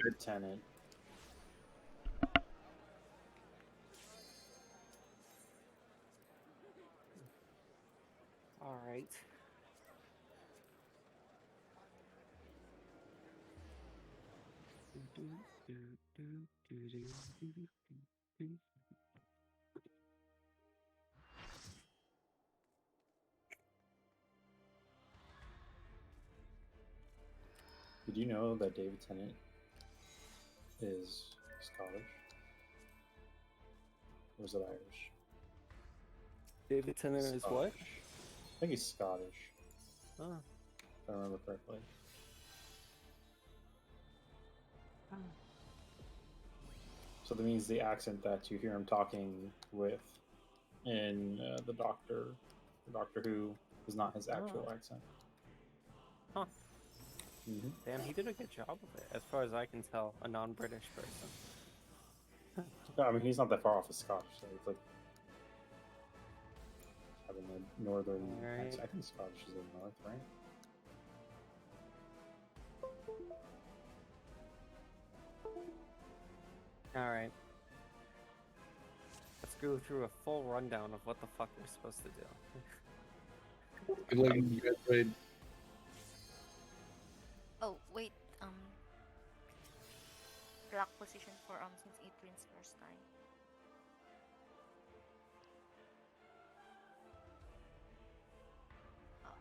David Tennant. All right. Did you know that David Tennant is Scottish? Or is it Irish? David Tennant is what? Scottish. I think he's Scottish, Oh. if I remember correctly. So that means the accent that you hear him talking with in the Doctor Who, is not his actual accent. Huh. Mm-hmm. Damn, he did a good job of it, as far as I can tell, a non-British person. No, I mean, he's not that far off of Scottish. So it's like having a northern accent. I think Scottish is in the north, right? Alright. Let's go through a full rundown of what the fuck we're supposed to do. Good luck. You guys played. Oh wait, lock position for since Adrian's first time.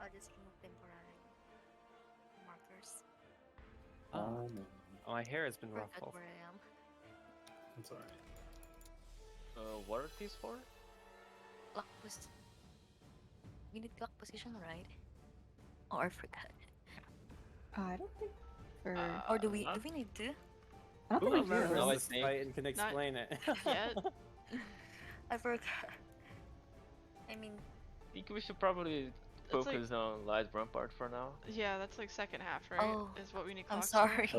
I'll just remove temporary markers. My hair has been Forgot ruffled. where I am. That's alright. What are these for? Lock position. We need lock position, right? Oh, I forgot. I don't think for. Or do we not- do we need to? I don't Who think we remembers do. No, I this think- fight and can explain it? yet. I forgot. I mean, I think we should probably That's focus on Light Rampart for now. Yeah, that's like second half, right? Oh, Is what we need. I'm clocks sorry.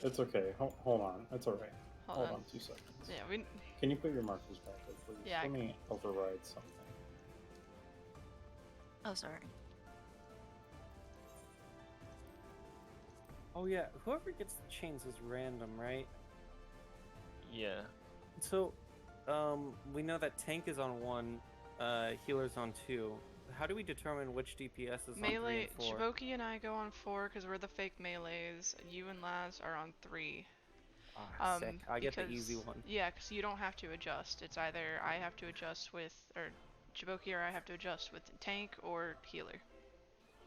It's okay. Hold on. It's alright. For. Hold on 2 seconds. Yeah, we. Can you put your markers back there, please? Yeah, I Let me override something. Oh, sorry. Oh yeah, whoever gets the chains is random, right? Yeah. So, we know that tank is on 1, healer's on 2. How do we determine which DPS is on 3 Melee. and 4? Chiboki and I go on 4 because we're the fake melees. You and Laz are on 3. Ah, sick. I get the easy one. Yeah, because you don't have to adjust. It's either I have to adjust with, or Chiboki, or I have to adjust with tank or healer.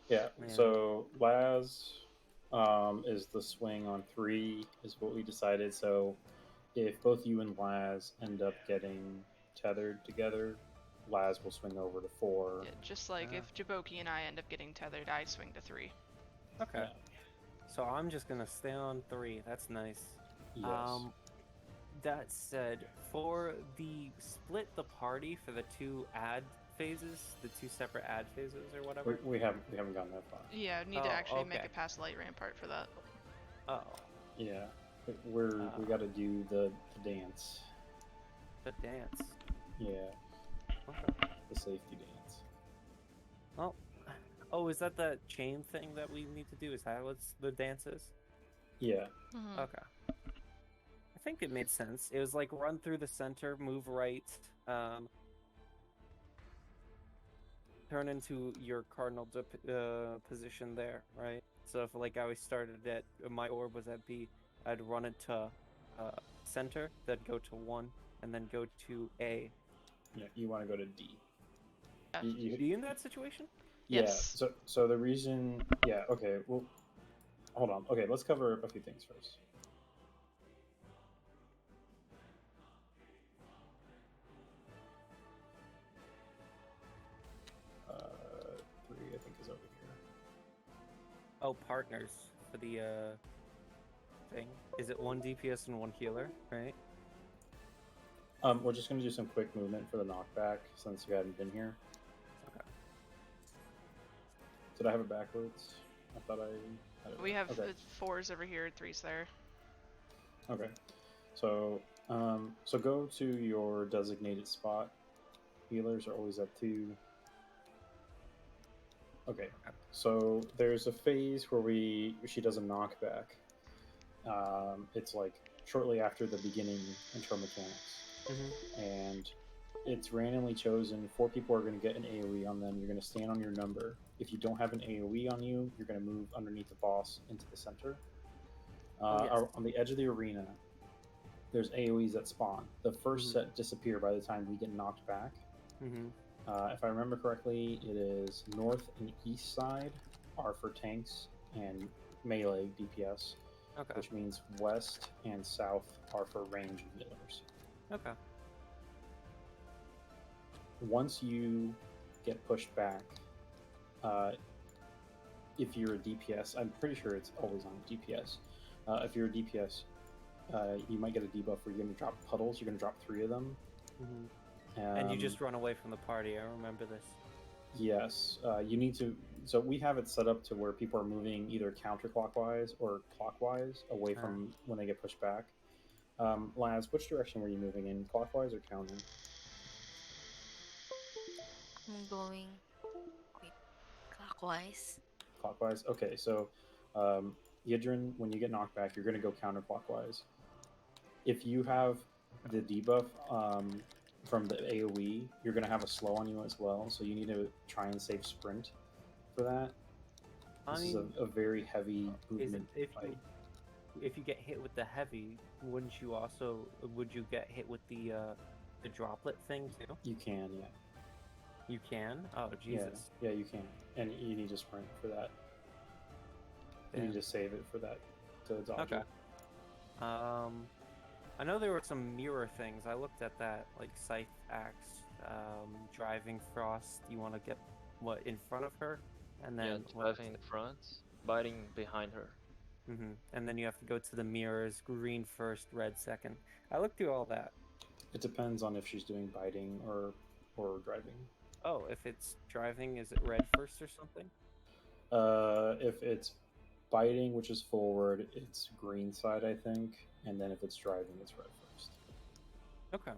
Yeah, Man. so Laz is the swing on 3, is what we decided. So if both you and Laz end up getting tethered together, Laz will swing over to 4. Yeah, just like if Chiboki and I end up getting tethered, I swing to 3. Okay. Yeah. So I'm just gonna stay on 3. That's nice. Yes. That said, for the split the party for the 2 ad phases, the 2 separate ad phases or whatever. we haven't gotten that far. Yeah, need to Oh, actually make okay. it past Light Rampart for that. Oh, Yeah, we got to do the dance. the dance. Yeah, Okay. the safety dance. Well, oh, is that the chain thing that we need to do? Is that what the dance is? Yeah. Okay. I think it made sense. It was like run through the center, move right, turn into your cardinal position there, right? So if like I started at my orb was at B, I'd run it to center, then go to 1, and then go to A. Yeah, you want to go to D. Yeah. Are you in that situation? Yeah. Yes. So the reason. Yeah. Okay. Well, hold on. Okay, let's cover a few things first. Uh, 3, I think, is over here. Oh, partners for the thing. Is it 1 DPS and 1 healer, right? We're just gonna do some quick movement for the knockback since you hadn't been here. Okay. Did I have it backwards? I thought I had it. We have Okay. 4s over here, 3s there. Okay. So so go to your designated spot. Healers are always at 2. Okay. So there's a phase where she does a knockback. It's like shortly after the beginning intro mechanics, Mm-hmm. and it's randomly chosen. 4 people are going to get an AoE on them. You're going to stand on your number. If you don't have an AoE on you, you're going to move underneath the boss into the center. Oh yes. On the edge of the arena, there's AoEs that spawn. The first Mhm. set disappear by the time we get knocked back. Mm-hmm. If I remember correctly, it is north and east side are for tanks and melee DPS, Okay. which means west and south are for range healers. Okay. Once you get pushed back, uh, if you're a DPS, I'm pretty sure it's always on DPS. If you're a DPS, you might get a debuff where you're going to drop puddles. You're going to drop 3 of them. Mm-hmm. And you just run away from the party. I remember this. Yes, you need to. So we have it set up to where people are moving either counterclockwise or clockwise away from when they get pushed back. Laz, which direction were you moving in, clockwise or counter? I'm going. Wait, clockwise. Clockwise. Okay, so Yidrin, when you get knocked back, you're going to go counterclockwise. If you have the debuff from the AoE, you're going to have a slow on you as well. So you need to try and save sprint for that. I This mean, is a very heavy is it movement fight. if you get hit with the heavy, would you get hit with the droplet thing too? You can, yeah. You can? Oh Jesus. Yeah, you can. And you need to sprint for that. You need Damn. to save it for that to dodge Okay. it. I know there were some mirror things. I looked at that, like Scythe Axe, driving Frost. You want to get what in front of her, and Yeah, then driving in the front, biting behind her. And then you have to go to the mirrors. Green first, red second. I looked through all that. It depends on if she's doing biting or driving. Oh, if it's driving, is it red first or something? If it's biting, which is forward, it's green side, I think, and then if it's driving, it's red first. Okay.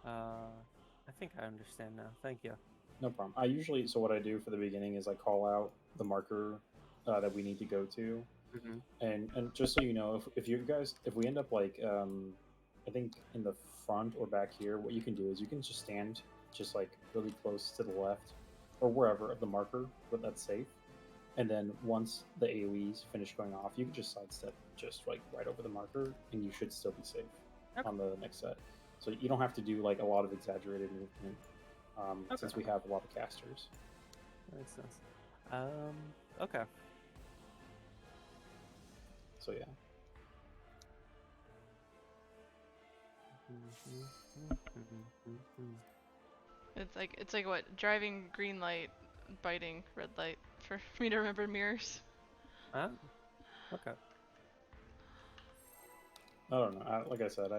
I think I understand now. Thank you. No problem. I usually, so what I do for the beginning is I call out the marker that we need to go to, and just so you know, if you guys, if we end up like, I think in the front or back here, what you can do is you can just stand just like really close to the left or wherever of the marker, but that's safe. And then once the AoEs finish going off, you can just sidestep just like right over the marker, and you should still be safe on the next set. So you don't have to do like a lot of exaggerated movement, since we have a lot of casters. That makes sense. Okay. So yeah. It's like what, driving green light, biting red light for me to remember mirrors. Okay. I don't know. Like I said,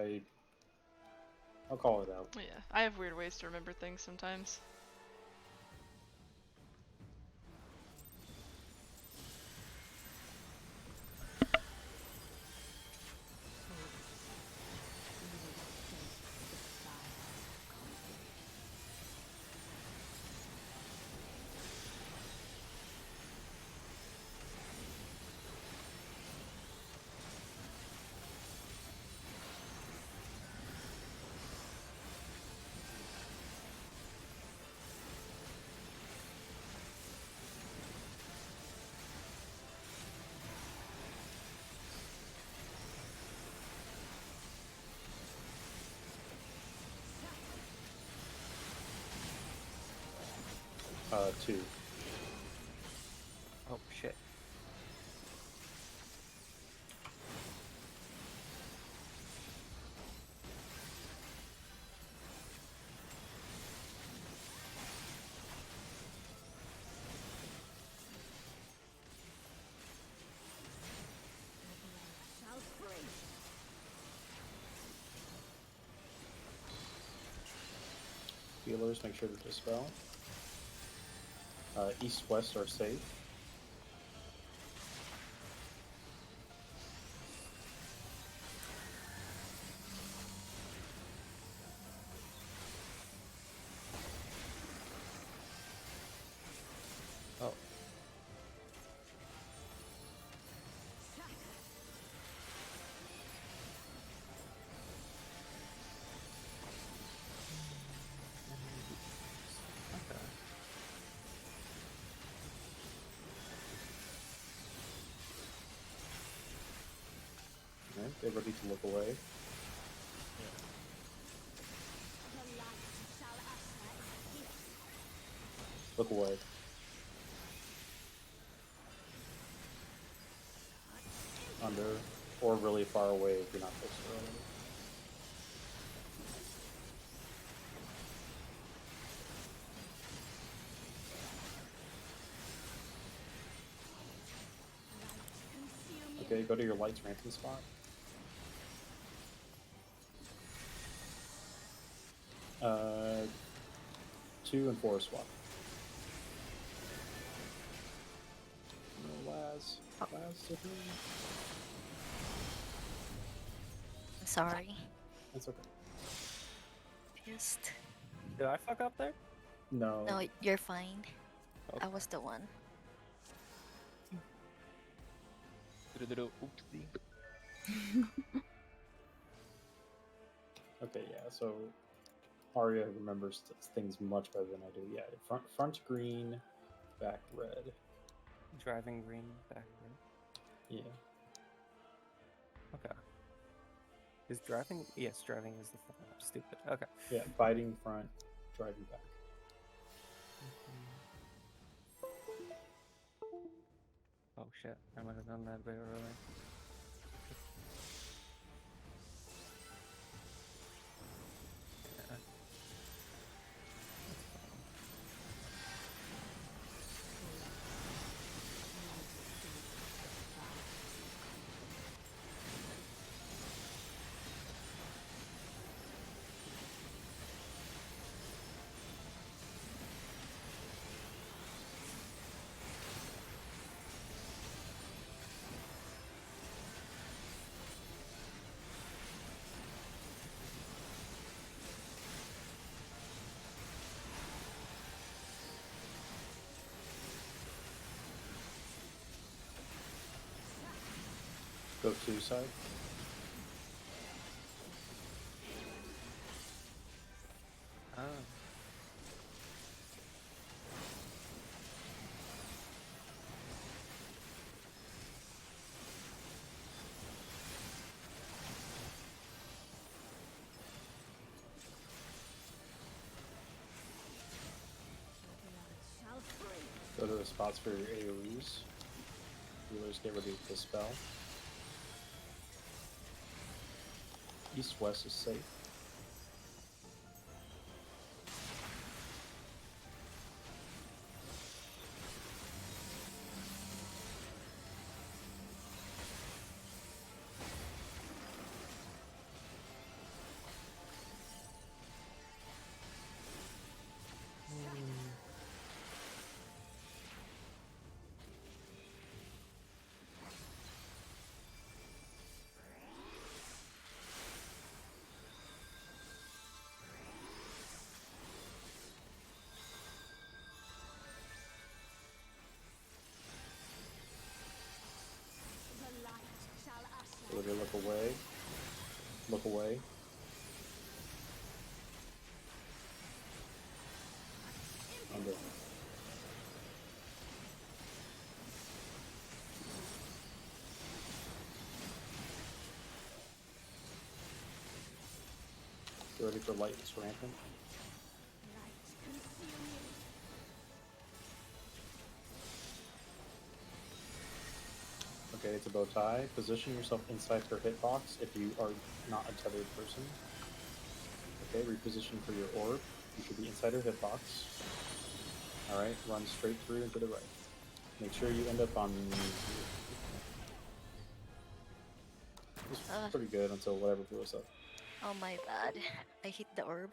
I'll call it out. Yeah, I have weird ways to remember things sometimes. Two. Oh shit. Healers, make sure to dispel. East-west are safe. Oh. turn. Get ready to look away. Look away. Under, or really far away if you're not close to it already. Okay, go to your lights ramping spot. Uh, 2 and 4 swap. No, Laz. Laz to 3. Sorry. That's okay. Pissed. Did I fuck up there? No. No, you're fine. I Okay. was the one. Oopsie. Okay, yeah, so Arya remembers things much better than I do. Yeah, front green, back red. Driving green back there. Yeah. Okay. Is driving? Yes, driving is the thing. I'm stupid. Okay. Yeah, fighting front, driving back. Oh shit! I might have done that very early. Yeah. Go to side. Ah. Go to the spots for your AoEs. Healers get ready to dispel. East-west is safe. Ability to look away. Look away. Under. Get ready for lightness rampant. Okay, it's a bow tie. Position yourself inside her hitbox if you are not a tethered person. Okay, reposition for your orb. You should be inside her hitbox. Alright, run straight through and to the right. Make sure you end up on... This was pretty good until whatever blew us up. Oh my bad. I hit the orb.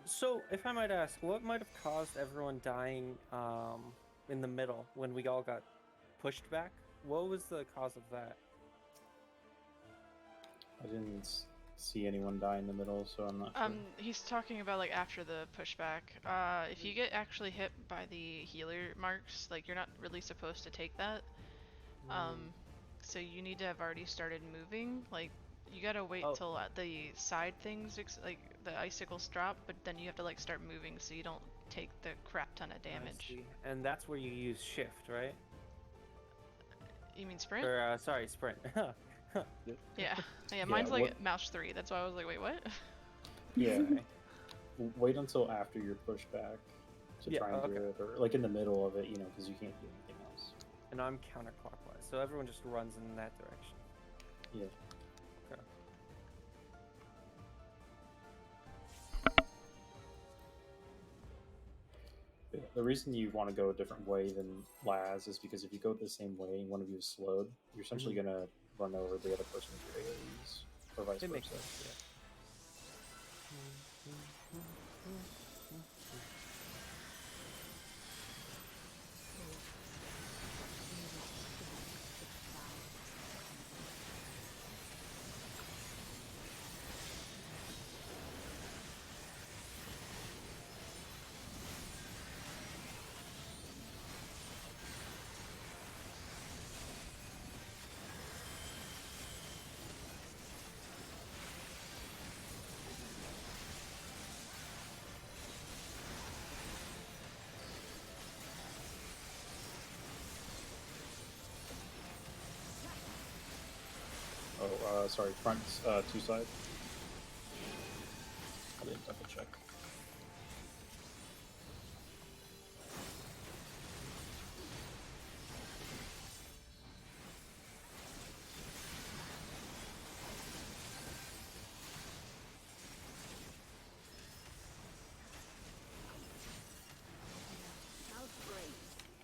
So, if I might ask, what might have caused everyone dying in the middle when we all got pushed back? What was the cause of that? I didn't see anyone die in the middle, so I'm not sure. He's talking about like after the pushback. If you get actually hit by the healer marks, like you're not really supposed to take that. So you need to have already started moving. Like you gotta wait till the side things like the icicles drop, but then you have to like start moving so you don't take the crap ton of damage. And that's where you use shift, right? You mean sprint? Or sorry, sprint. Yeah. Yeah, mine's like what- mouse 3. That's why I was like, wait, what? Yeah. Okay. Wait until after your pushback to Yeah, try and do okay. it, or like in the middle of it, you know, because you can't do anything else. And I'm counterclockwise, so everyone just runs in that direction. Yeah. Okay. Yeah, the reason you want to go a different way than Laz is because if you go the same way and one of you is slowed, you're essentially Mhm. going to run over the other person with your AoEs, or vice It makes versa. sense, yeah. Oh, sorry, front, two side. I didn't double check.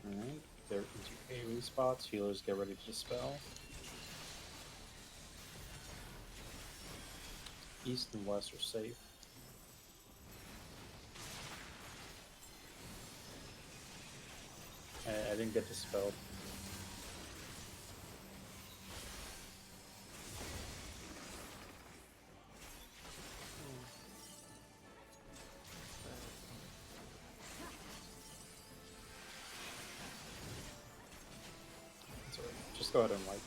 Alright, they're into AoE spots. Healers get ready to dispel. East and west are safe. I didn't get dispelled. That's alright. Just go ahead and like.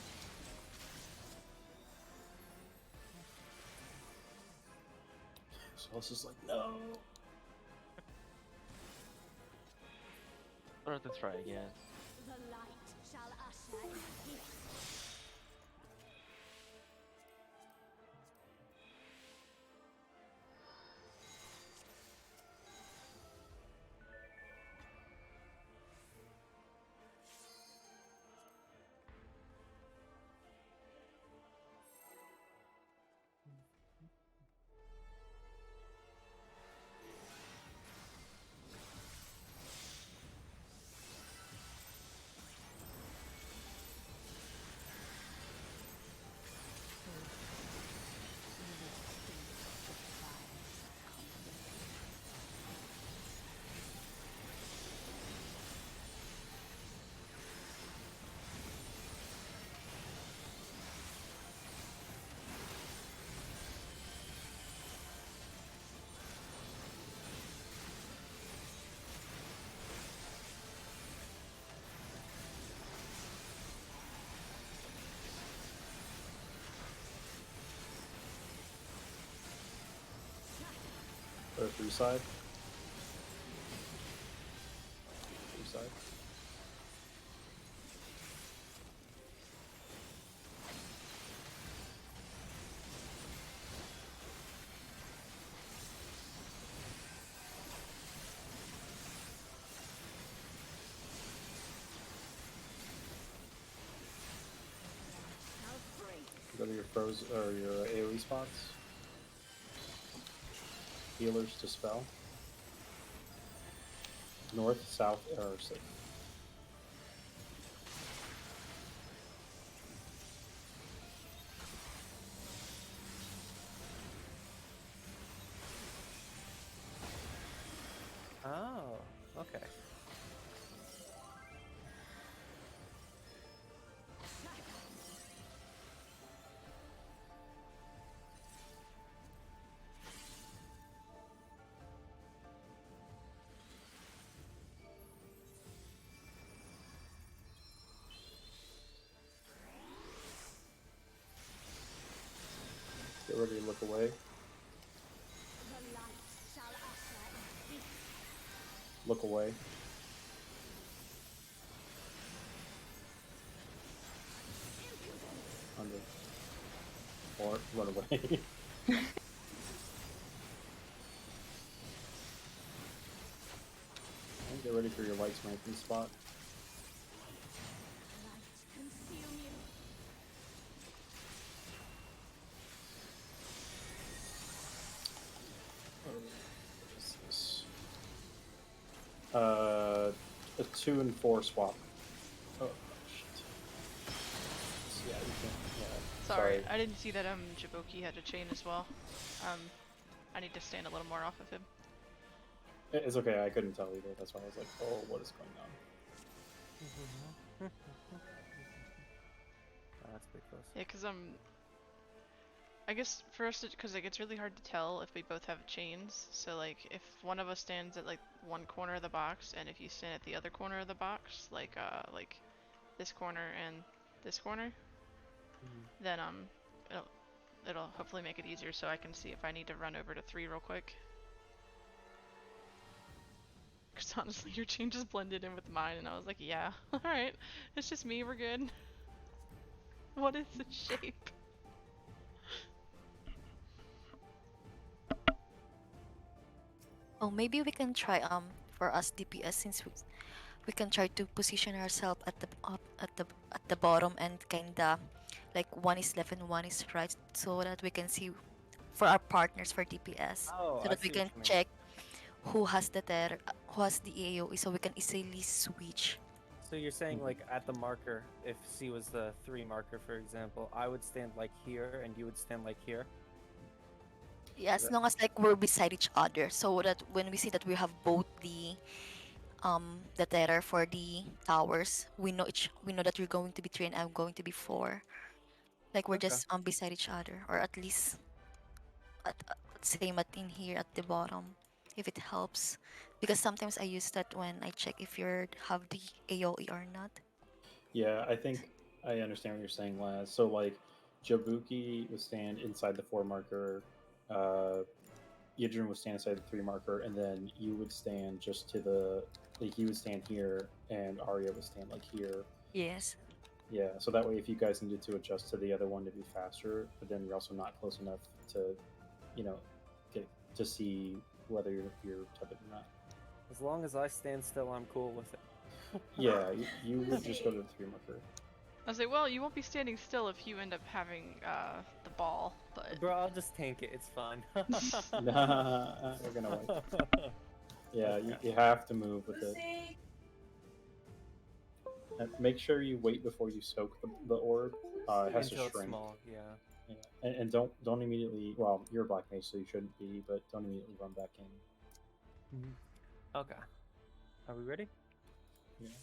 So I was just like, no. I don't have to try again. The light shall usher in peace. Or three side. Three side. Go to your or your AoE spots. Healers dispel. North, south are safe. Oh, okay. Get ready to look away. The light shall usher in peace. Look away. or run away. And get ready for your light sniping spot. Light, consume you. Oh, what is this? A 2 and 4 swap. Oh shit. Yeah, you can. Yeah. Sorry, I didn't see that Jabouki had a chain as well. I need to stand a little more off of him. It's okay. I couldn't tell either. That's why I was like, oh, what is going on? Oh, that's pretty close. Yeah, cause I guess first, because like it's really hard to tell if we both have chains. So like, if one of us stands at like one corner of the box, and if you stand at the other corner of the box, like this corner and this corner, then it'll hopefully make it easier so I can see if I need to run over to 3 real quick. Because honestly, your chain just blended in with mine, and I was like, yeah, alright, it's just me, we're good. What is the shape? Oh, maybe we can try for us DPS, since we can try to position ourselves at the up at the bottom, and kinda like one is left and one is right, so that we can see for our partners for DPS, Oh, so I that we see what can you mean. check who has the who has the AOE, so we can easily switch. So you're saying like at the marker, if C was the 3 marker, for example, I would stand like here and you would stand like here. Yeah, as long as like we're beside each other, so that when we see that we have both the tether for the towers, we know that you're going to be 3 and I'm going to be 4. Like we're Okay. just beside each other, or at least same at in here at the bottom, if it helps. Because sometimes I use that when I check if you have the AOE or not. Yeah, I think I understand what you're saying, Laz. So like, Jabuki would stand inside the 4 marker. Yidrin would stand inside the 3 marker, and then you would stand just to the. Like, he would stand here, and Arya would stand like here. Yes. Yeah, so that way, if you guys needed to adjust to the other one to be faster, but then you're also not close enough to, you know, get to see whether you're tethered or not. As long as I stand still, I'm cool with it. Yeah, you would just go to the 3 marker. I was like, well, you won't be standing still if you end up having the ball, but Bro, I'll just tank it. It's fine. Nah, we're gonna wait. Yeah, you have to move with it. And make sure you wait before you soak the orb. It has Until to it's shrink. small, yeah. Yeah. And don't immediately. Well, you're a black mage, so you shouldn't be. But don't immediately run back in. Okay. Are we ready? Yeah.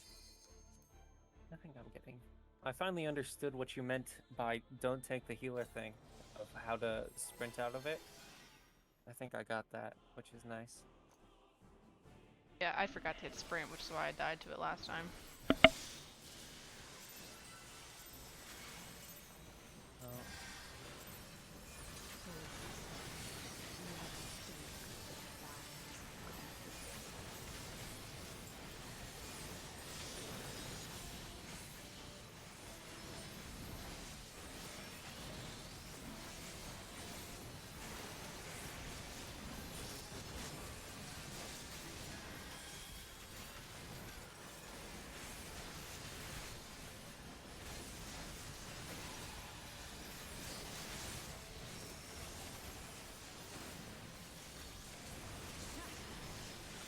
I think I'm getting. I finally understood what you meant by "don't take the healer" thing, of how to sprint out of it. I think I got that, which is nice. yeah, I forgot to hit sprint, which is why I died to it last time. Oh.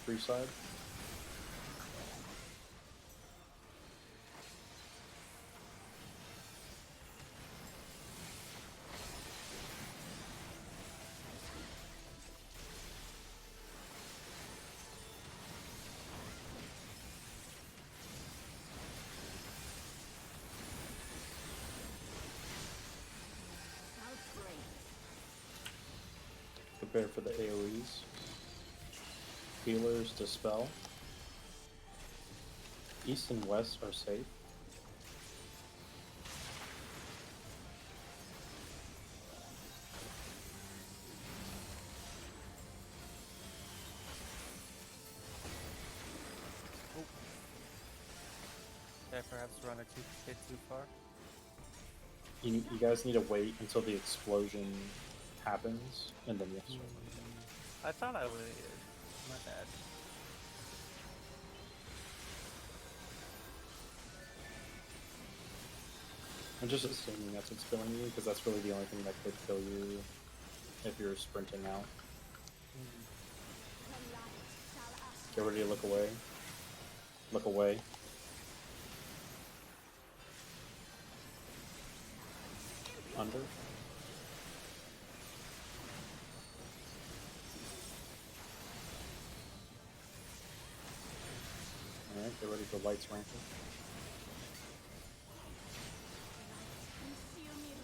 Free side. Prepare for the AoEs. Healers dispel. East and west are safe. Did I perhaps run a bit too far? you guys need to wait until the explosion happens, and then you have to start. I thought I would. My bad. I'm just assuming that's what's killing you, because that's really the only thing that could kill you if you're sprinting out. The light shall usher. Get ready to look away. Look away. Under. Alright, get ready for lights ramping. Consume you.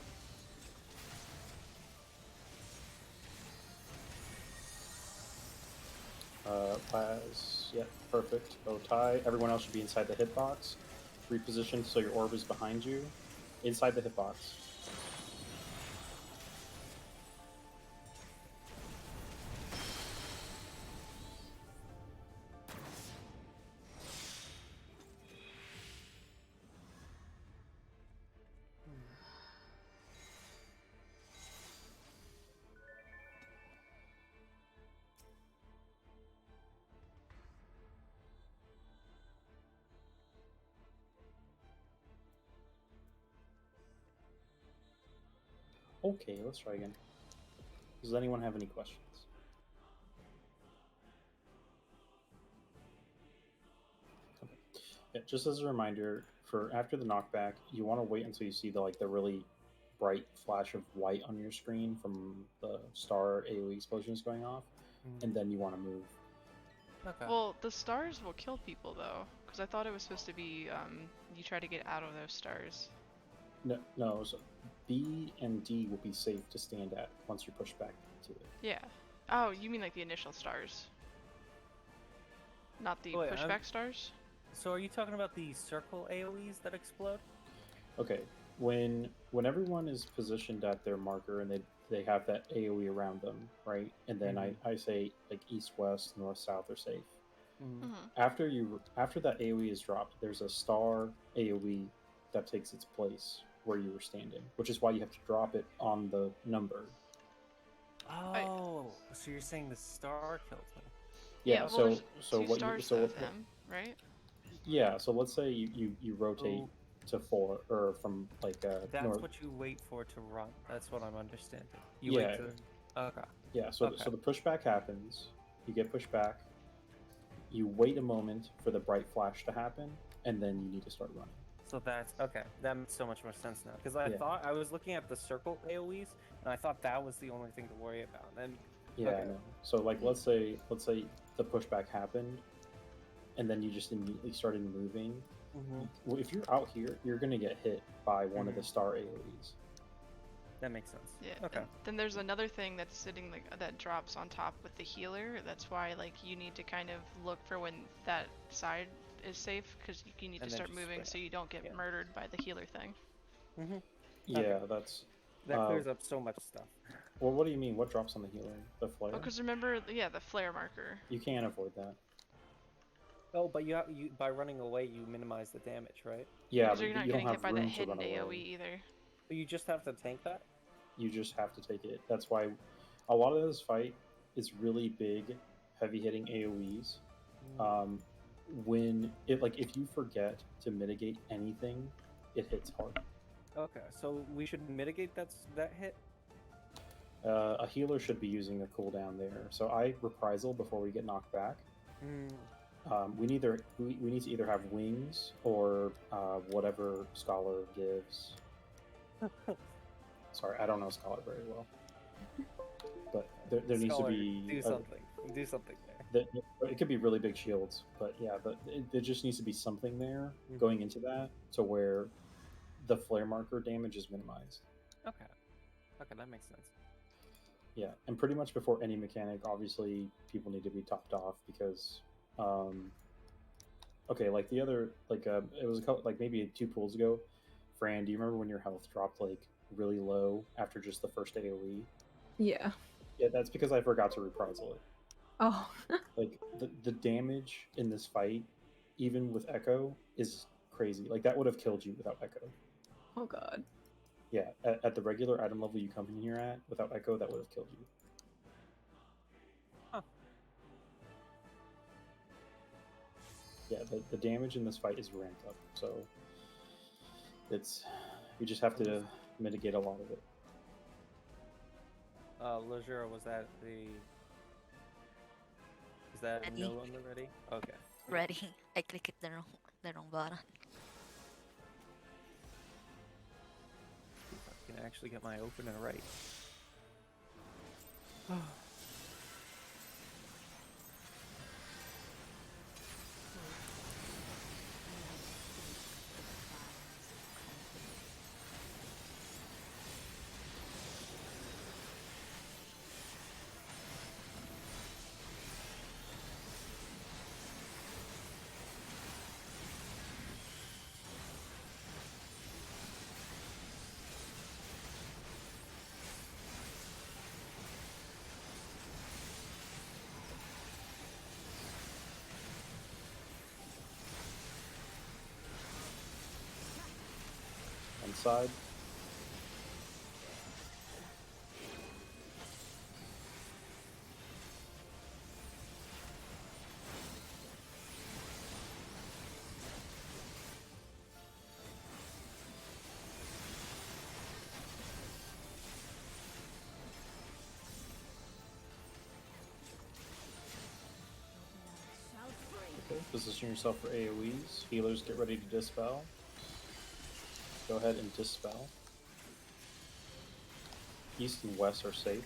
Plas, yeah, perfect. Bow tie. Everyone else should be inside the hitbox. Reposition so your orb is behind you. Inside the hitbox. Okay, let's try again. Does anyone have any questions? Okay. Yeah, just as a reminder, for after the knockback, you want to wait until you see the really bright flash of white on your screen from the star AoE explosions going off, and then you want to move. Okay. Well, the stars will kill people though, because I thought it was supposed to be you try to get out of those stars. No. So B and D will be safe to stand at once you push back to it. Yeah. Oh, you mean like the initial stars, not the Wait, pushback stars? So are you talking about the circle AoEs that explode? Okay, when everyone is positioned at their marker and they have that AoE around them, right? And then I say like east, west, north, south are safe. After that AoE is dropped, there's a star AoE that takes its place where you were standing, which is why you have to drop it on the number. Oh, so you're saying the star killed me? Yeah. Well, there's so two what stars you of him, right? Yeah, so let's say you rotate to 4 or from like That's north. what you wait for to run. That's what I'm understanding. You Yeah. wait to. Okay. Yeah, so Okay. so the pushback happens. You get pushed back. You wait a moment for the bright flash to happen, and then you need to start running. So that's okay. That makes so much more sense now. Because I Yeah. thought I was looking at the circle AoEs, and I thought that was the only thing to worry about. And Yeah, okay. I know. So like let's say the pushback happened, and then you just immediately started moving. If you're out here, you're gonna get hit by one of the star AoEs. That makes sense. Yeah. Okay. And then there's another thing that's sitting that drops on top with the healer. That's why you need to kind of look for when that side is safe, because you need And to then start just moving sprint so you don't get murdered by the healer thing. Yeah, that's that clears up so much stuff. Well, what do you mean? What drops on the healer? The flare? Oh, because remember, the flare marker. You can't avoid that. Oh, but you by running away, you minimize the damage, right? Yeah, Because but you're not you don't getting hit have by that room to hidden run away. AoE either. But you just have to tank that. You just have to take it. That's why a lot of this fight is really big, heavy hitting AoEs. When if you forget to mitigate anything, it hits hard. Okay, so we should mitigate that hit. A healer should be using a cooldown there. So I reprisal before we get knocked back. We need to either have wings or whatever Scholar gives. Sorry, I don't know Scholar very well, but there needs to be do something. Do something there. It could be really big shields, but yeah, there just needs to be something there going into that to where the flare marker damage is minimized. Okay, that makes sense. Yeah, and pretty much before any mechanic, obviously people need to be topped off because, okay, like the other it was a couple maybe 2 pools ago. Fran, do you remember when your health dropped really low after just the first AoE? Yeah. Yeah, that's because I forgot to reprisal it. Oh. The damage in this fight, even with Echo, is crazy. That would have killed you without Echo. Oh god. Yeah, at the regular item level you come in here at, without Echo, that would have killed you. Huh. Yeah, the damage in this fight is ramped up, so it's you just have to mitigate a lot of it. Leisure, was that the... Is that Ready. no on the ready? Okay. Ready. I clicked the wrong button. If I can actually get my opener right. One side. Okay, position yourself for AoEs. Healers, get ready to dispel. Go ahead and dispel. East and west are safe.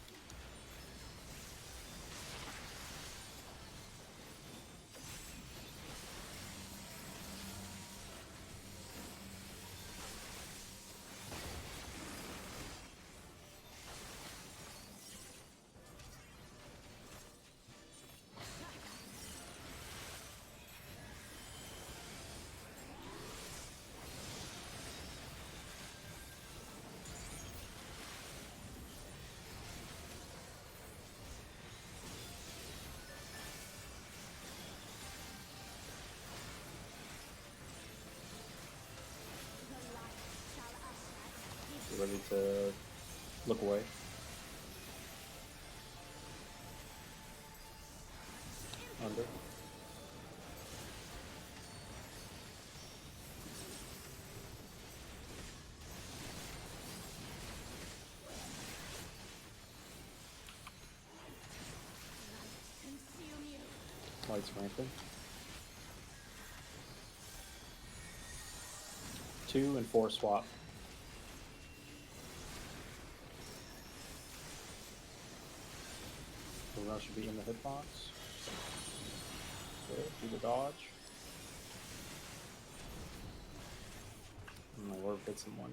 Get ready to look away. Under. Lights ramping. 2 and 4 swap. Everyone should be in the hitbox. Good, do the dodge. And my orb hits him one.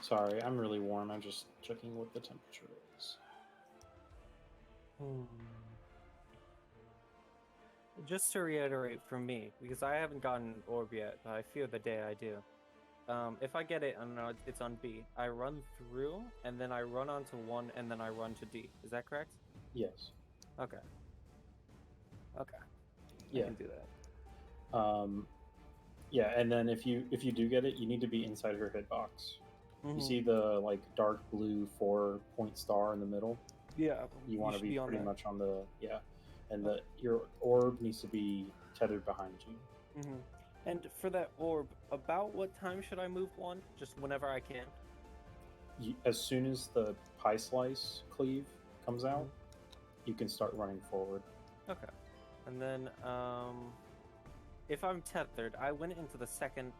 Sorry, I'm really warm. I'm just checking what the temperature is. Just to reiterate for me, because I haven't gotten orb yet, but I fear the day I do. If I get it, I don't know, it's on B. I run through, and then I run onto 1, and then I run to D. Is that correct? Yes. Okay. Okay. Yeah. I can do that. Yeah, and then if you do get it, you need to be inside her hitbox. You see the like dark blue 4-point star in the middle? Yeah. You want to should be on pretty that. much on the and your orb needs to be tethered behind you. And for that orb, about what time should I move 1? Just whenever I can. As soon as the pie slice cleave comes out, you can start running forward. Okay. And then if I'm tethered, I went into the second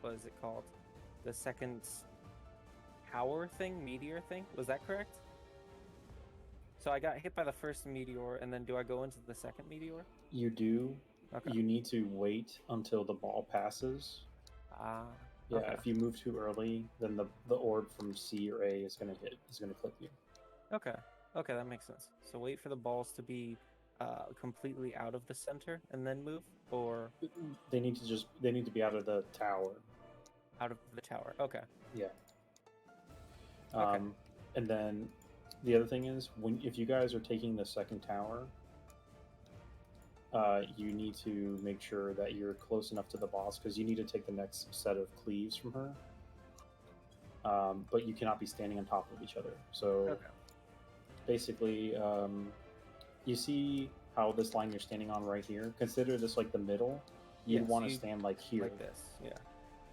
what is it called? The second tower thing, meteor thing. Was that correct? So I got hit by the first meteor, and then do I go into the second meteor? You do. Okay. You need to wait until the ball passes. Ah. Yeah, Okay. if you move too early, then the orb from C or A is gonna clip you. Okay. Okay, that makes sense. So wait for the balls to be completely out of the center and then move, or They need to be out of the tower. out of the tower. Okay. Yeah. Okay. And then the other thing is if you guys are taking the second tower, you need to make sure that you're close enough to the boss because you need to take the next set of cleaves from her. But you cannot be standing on top of each other. So Okay. basically, you see how this line you're standing on right here? Consider this like the middle. You'd Yes, want to you- stand like here. Like this. Yeah.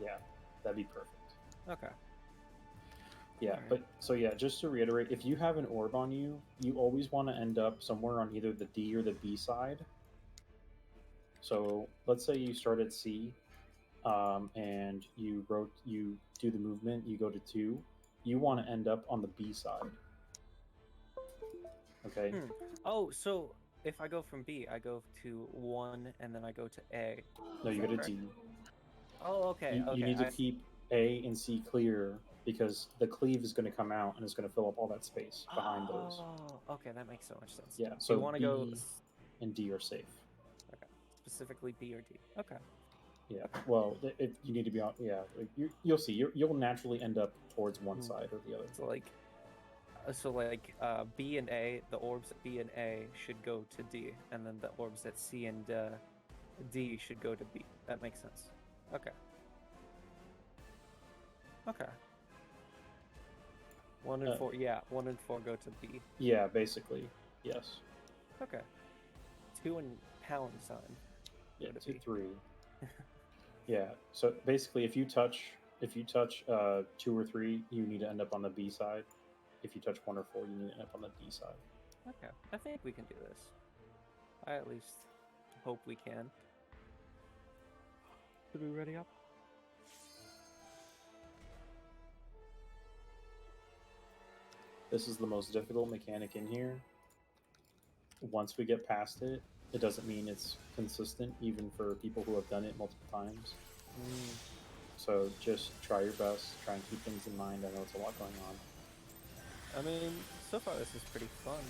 Yeah, that'd be perfect. Okay. Yeah, Alright. but so yeah, just to reiterate, if you have an orb on you, you always want to end up somewhere on either the D or the B side. So let's say you start at C, and you do the movement, you go to 2. You want to end up on the B side. Okay. Oh, so if I go from B, I go to 1, and then I go to A. No, Is you that go to correct? D. Oh, okay. You Okay. need to I- keep A and C clear because the cleave is going to come out and it's going to fill up all that space behind those. Oh, okay. That makes so much sense. Yeah, So you so want to B go and D are safe. specifically B or D. Okay. Yeah. Well, you need to be on. Yeah, like you'll see. You'll naturally end up towards one side or the other. So like B and A, the orbs at B and A should go to D, and then the orbs at C and D should go to B. That makes sense. Okay. Okay. 1 and 4. Yeah, 1 and 4 go to B. Yeah, basically, yes. Okay. 2 and pound sign. Yeah, Go to 2, B. 3. Yeah. So basically, if you touch 2 or 3, you need to end up on the B side. If you touch 1 or 4, you need to end up on the D side. Okay. I think we can do this. I at least hope we can. Should we ready up? This is the most difficult mechanic in here. Once we get past it, it doesn't mean it's consistent, even for people who have done it multiple times. So just try your best, try and keep things in mind. I know it's a lot going on. I mean, so far this is pretty fun.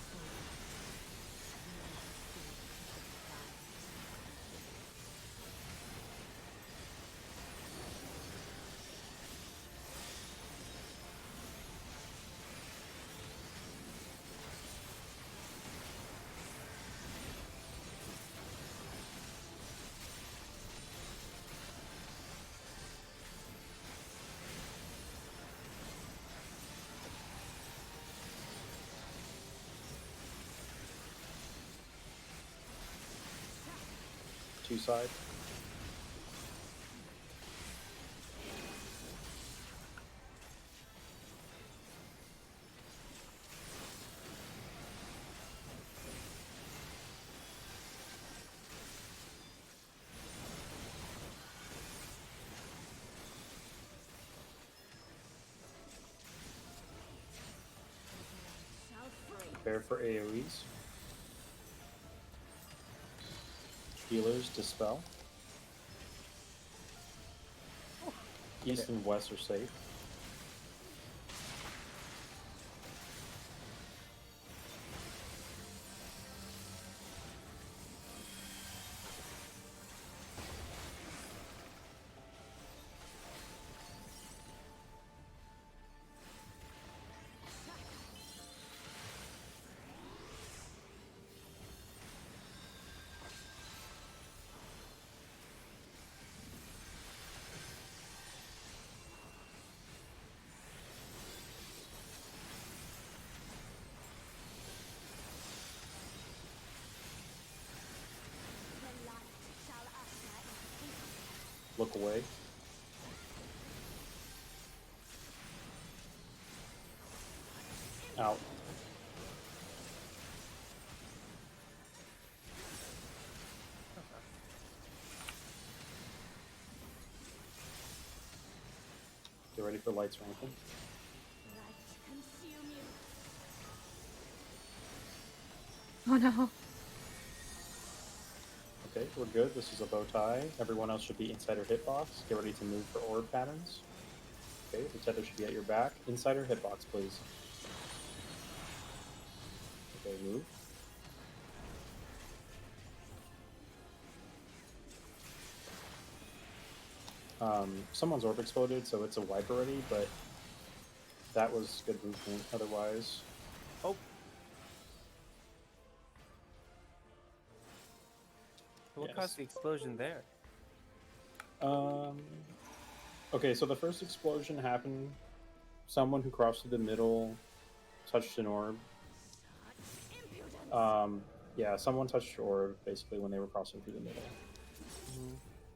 Two side. Prepare for AoEs. Healers dispel. East and west are safe. The light shall usher in peace. Look away. Out. Get ready for lights or anything. Light consume you. Oh no. Okay, we're good. This is a bow tie. Everyone else should be inside our hitbox. Get ready to move for orb patterns. Okay, the tether should be at your back. Inside our hitbox, please. Okay, move. Someone's orb exploded, so it's a wipe already, but that was good movement otherwise. Oh. What Yes. caused the explosion there? Okay, so the first explosion happened. Someone who crossed through the middle touched an orb. Yeah, someone touched your orb basically when they were crossing through the middle.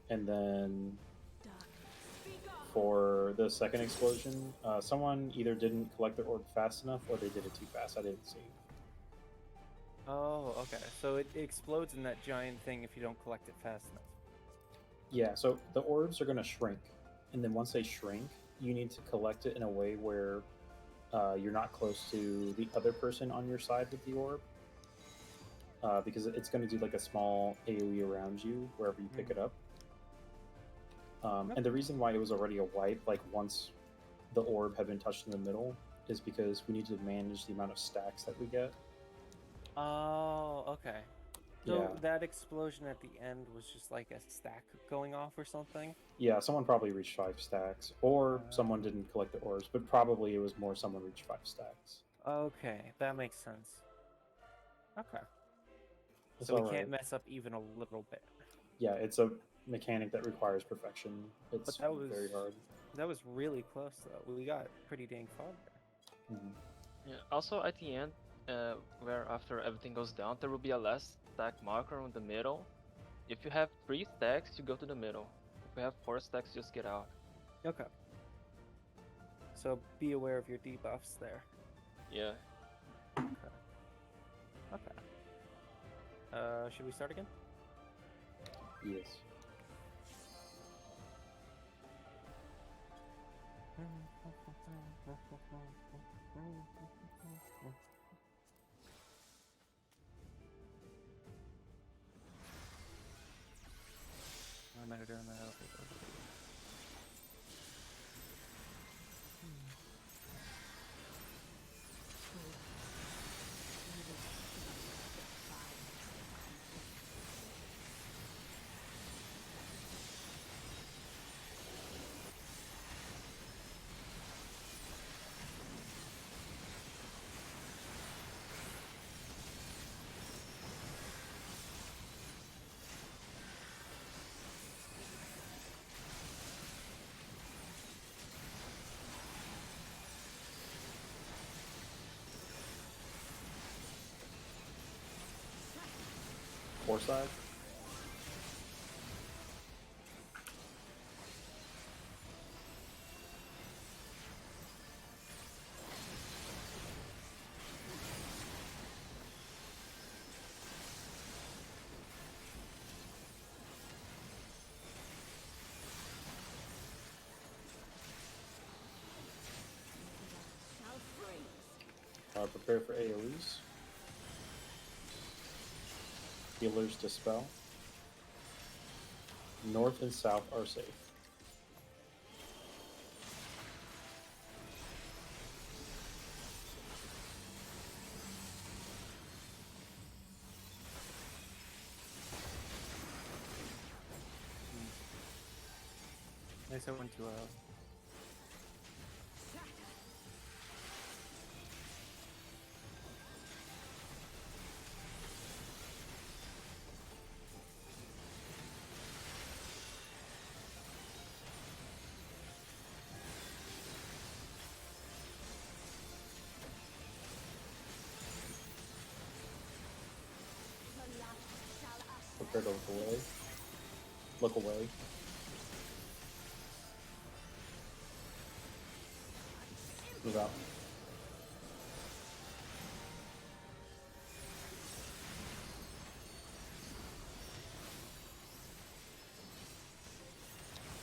And then for the second explosion, someone either didn't collect their orb fast enough or they did it too fast. I didn't see. Oh, okay. So it explodes in that giant thing if you don't collect it fast enough. Yeah, so the orbs are going to shrink. And then once they shrink, you need to collect it in a way where you're not close to the other person on your side with the orb. Because it's going to do like a small AoE around you wherever you pick it up. And the reason why it was already a wipe, like once the orb had been touched in the middle, is because we need to manage the amount of stacks that we get. Oh, okay. So Yeah. that explosion at the end was just like a stack going off or something? Yeah, someone probably reached 5 stacks, or someone didn't collect the orbs, but probably it was more someone reached 5 stacks. Okay, that makes sense. Okay. It's So we alright. can't mess up even a little bit. Yeah, it's a mechanic that requires perfection. It's But that was very hard. That was really close though. We got pretty dang far there. Mhm. Yeah. Also, at the end, where after everything goes down, there will be a last stack marker on the middle. If you have 3 stacks, you go to the middle. If you have 4 stacks, just get out. Okay. So be aware of your debuffs there. Yeah. Okay. Should we start again? Yes. No matter doing that. Side. Prepare for AoEs. Healers dispel. North and south are safe. Nice, I went to Prepare to look away. Look away. Move out.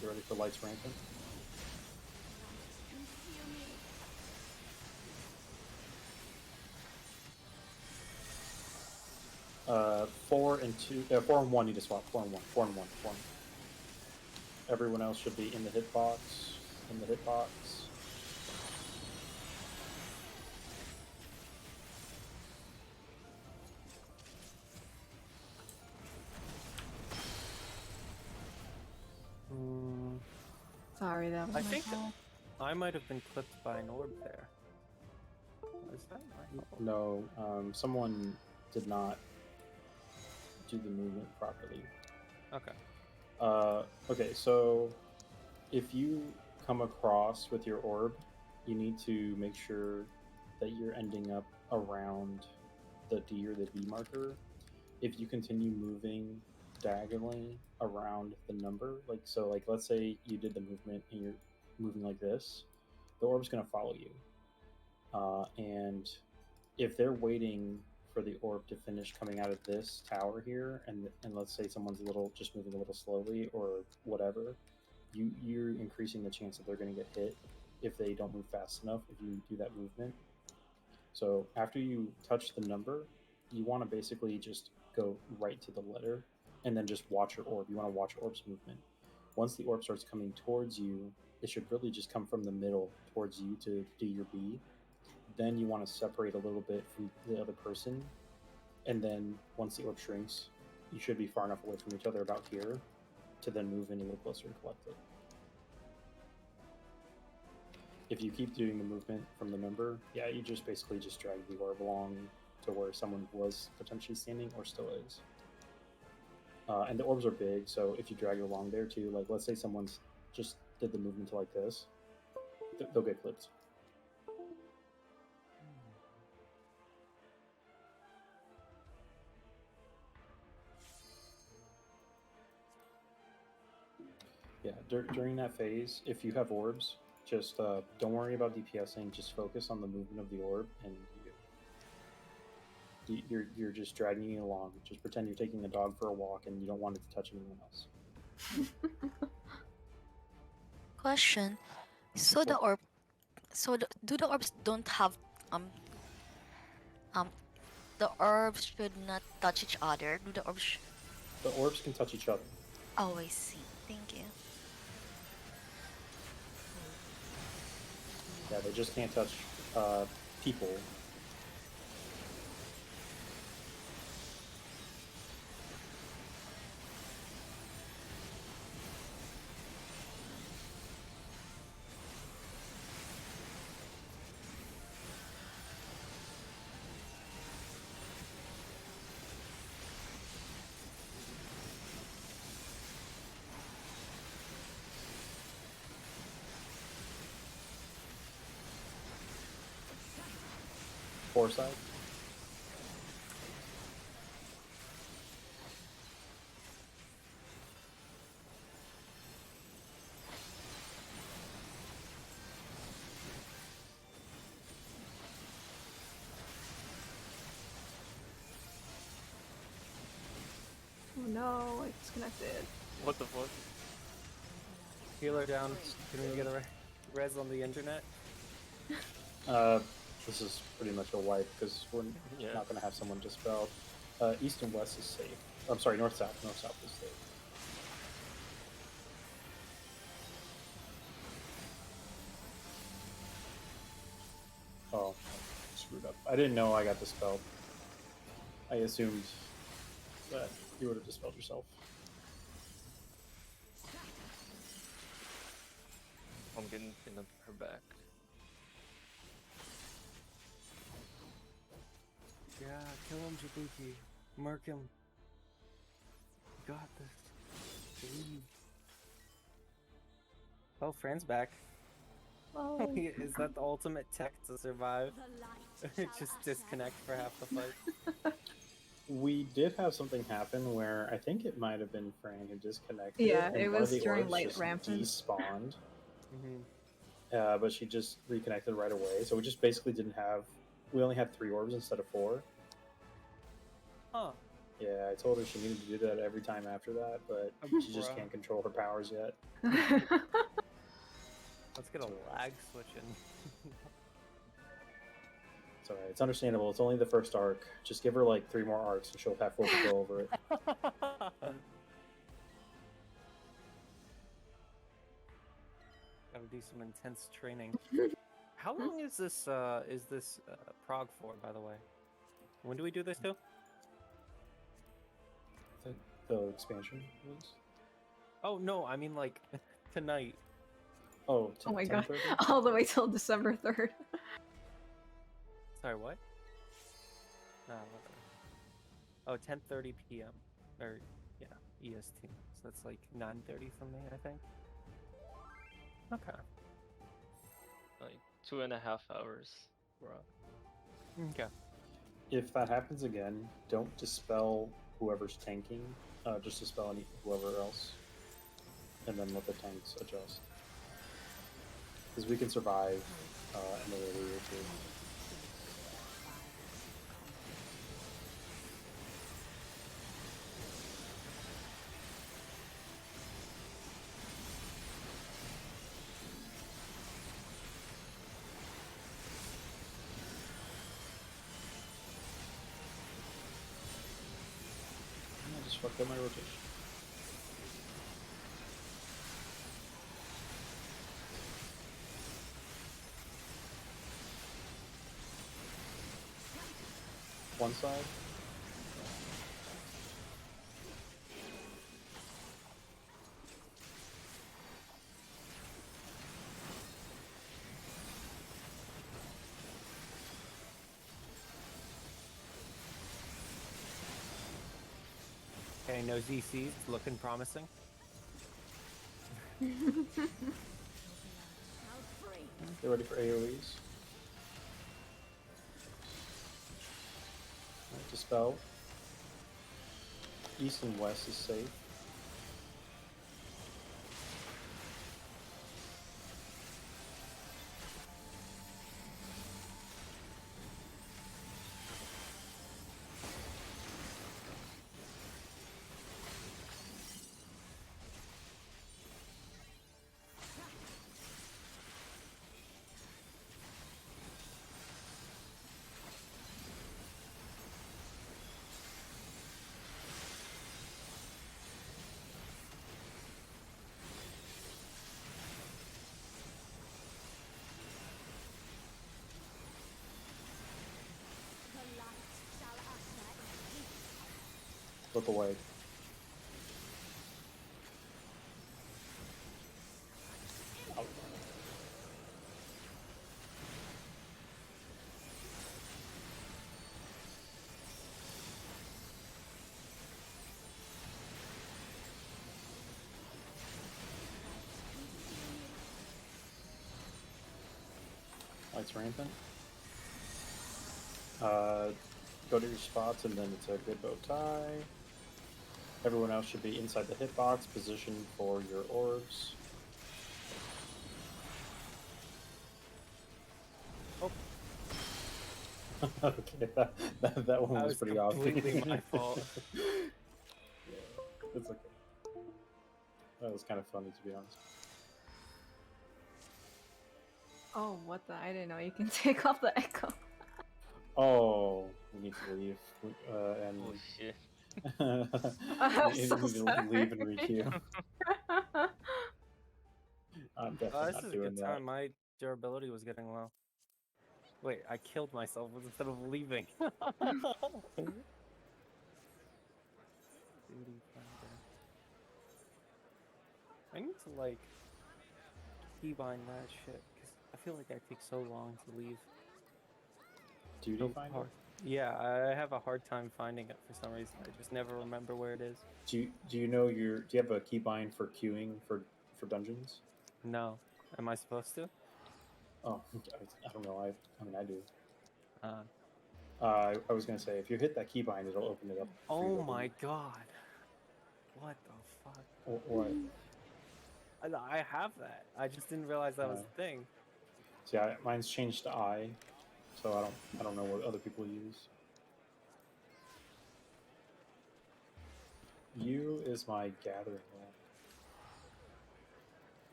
You ready for lights rampant? 4 and 2, 4 and 1 need to swap. 4 and 1, 4 and 1, 4 and 1. Everyone else should be in the hitbox. In the hitbox. Mm, Sorry, that was I my think bad. I might have been clipped by an orb there. Is that my fault? No, someone did not do the movement properly. Okay. Okay, so if you come across with your orb, you need to make sure that you're ending up around the D or the B marker. If you continue moving diagonally around the number, like let's say you did the movement and you're moving like this, the orb's going to follow you. And if they're waiting for the orb to finish coming out of this tower here, and let's say someone's just moving a little slowly or whatever, you're increasing the chance that they're going to get hit if they don't move fast enough if you do that movement. So after you touch the number, you want to basically just go right to the letter and then just watch your orb. You want to watch orb's movement. Once the orb starts coming towards you, it should really just come from the middle towards you to do your B. Then you want to separate a little bit from the other person. And then once the orb shrinks, you should be far enough away from each other about here to then move in a little closer and collect it. If you keep doing the movement from the number, yeah, you just basically just drag the orb along to where someone was potentially standing or still is. And the orbs are big, so if you drag it along there too, like let's say someone's just did the movement to like this, they'll get clipped. Yeah, during that phase, if you have orbs, just don't worry about DPSing. Just focus on the movement of the orb, and you're just dragging it along. Just pretend you're taking a dog for a walk, and you don't want it to touch anyone else. Question. So the What? orb, do the orbs don't have um um the orbs should not touch each other? Do the orbs? The orbs can touch each other. Oh, I see. Thank you. Yeah, they just can't touch people. Foresight. Oh no, I disconnected. What the fuck? Healer down. Can we get a res on the internet? This is pretty much a wipe because we're Yeah. not going to have someone dispelled. East and west is safe. I'm sorry, north south. North south is safe. Oh, screwed up. I didn't know I got dispelled. I assumed that you would have dispelled yourself. I'm getting her back. Yeah, kill him, Jabuki. Murk him. You got this. Believe. Oh, Fran's back. Oh, Is that the ultimate tech to survive? The light shall Just disconnect for half the fight. We did have something happen where I think it might have been Fran who disconnected. Yeah, and it one of was the during orbs light just rampant. despawned. Mm-hmm. But she just reconnected right away. So we just basically didn't have. We only had 3 orbs instead of 4. Huh. Yeah, I told her she needed to do that every time after that, but she just Bruh. can't control her powers yet. Let's get a lag switch in. It's alright. It's understandable. It's only the first arc. Just give her like 3 more arcs and she'll have full control over it. Gotta do some intense training. How long is this prog for, by the way? When do we do this too? The expansion was? Oh no, I mean like tonight. Oh, Oh my god. 10:30? All the way till December 3rd. Sorry, what? Whatever. Oh, 10:30 p.m. Or yeah, EST. So that's like 9:30 for me, I think. Okay. Like 2.5 hours, bro. Okay. If that happens again, don't dispel whoever's tanking. Just dispel whoever else. And then let the tanks adjust. Because we can survive another lead or two. I just fucked up my rotation. One side. Okay, no ZCs. Looking promising. Shall free. Get ready for AoEs. Right, dispel. East and west is safe. The light shall usher in peace. Flip away. Out. Lights rampant. Go to your spots and then it's a good bow tie. Everyone else should be inside the hitbox, positioned for your orbs. Oh. Okay, that one That was was pretty completely obvious. my fault. Yeah, it's okay. That was kind of funny, to be honest. Oh, what the? I didn't know you can take off the echo. Oh, we need to leave. And Oh shit. I'm we so need to sorry. leave and requeue. I'm Oh, definitely this not is a doing good that. time. My durability was getting low. Wait, I killed myself instead of leaving. Duty finder. I need to like keybind that shit because I feel like I take so long to leave. Duty So finder? hard. Yeah, I have a hard time finding it for some reason. I just never remember where it is. Do you know do you have a keybind for queuing for dungeons? No, am I supposed to? Oh, I don't know. I mean, I do. Uh, I was gonna say if you hit that keybind, it'll open it up. For you oh to my leave. god! What the fuck? What? I have that. I just didn't realize that was a thing. See, mine's changed to I, so I don't know what other people use. U is my gathering rank.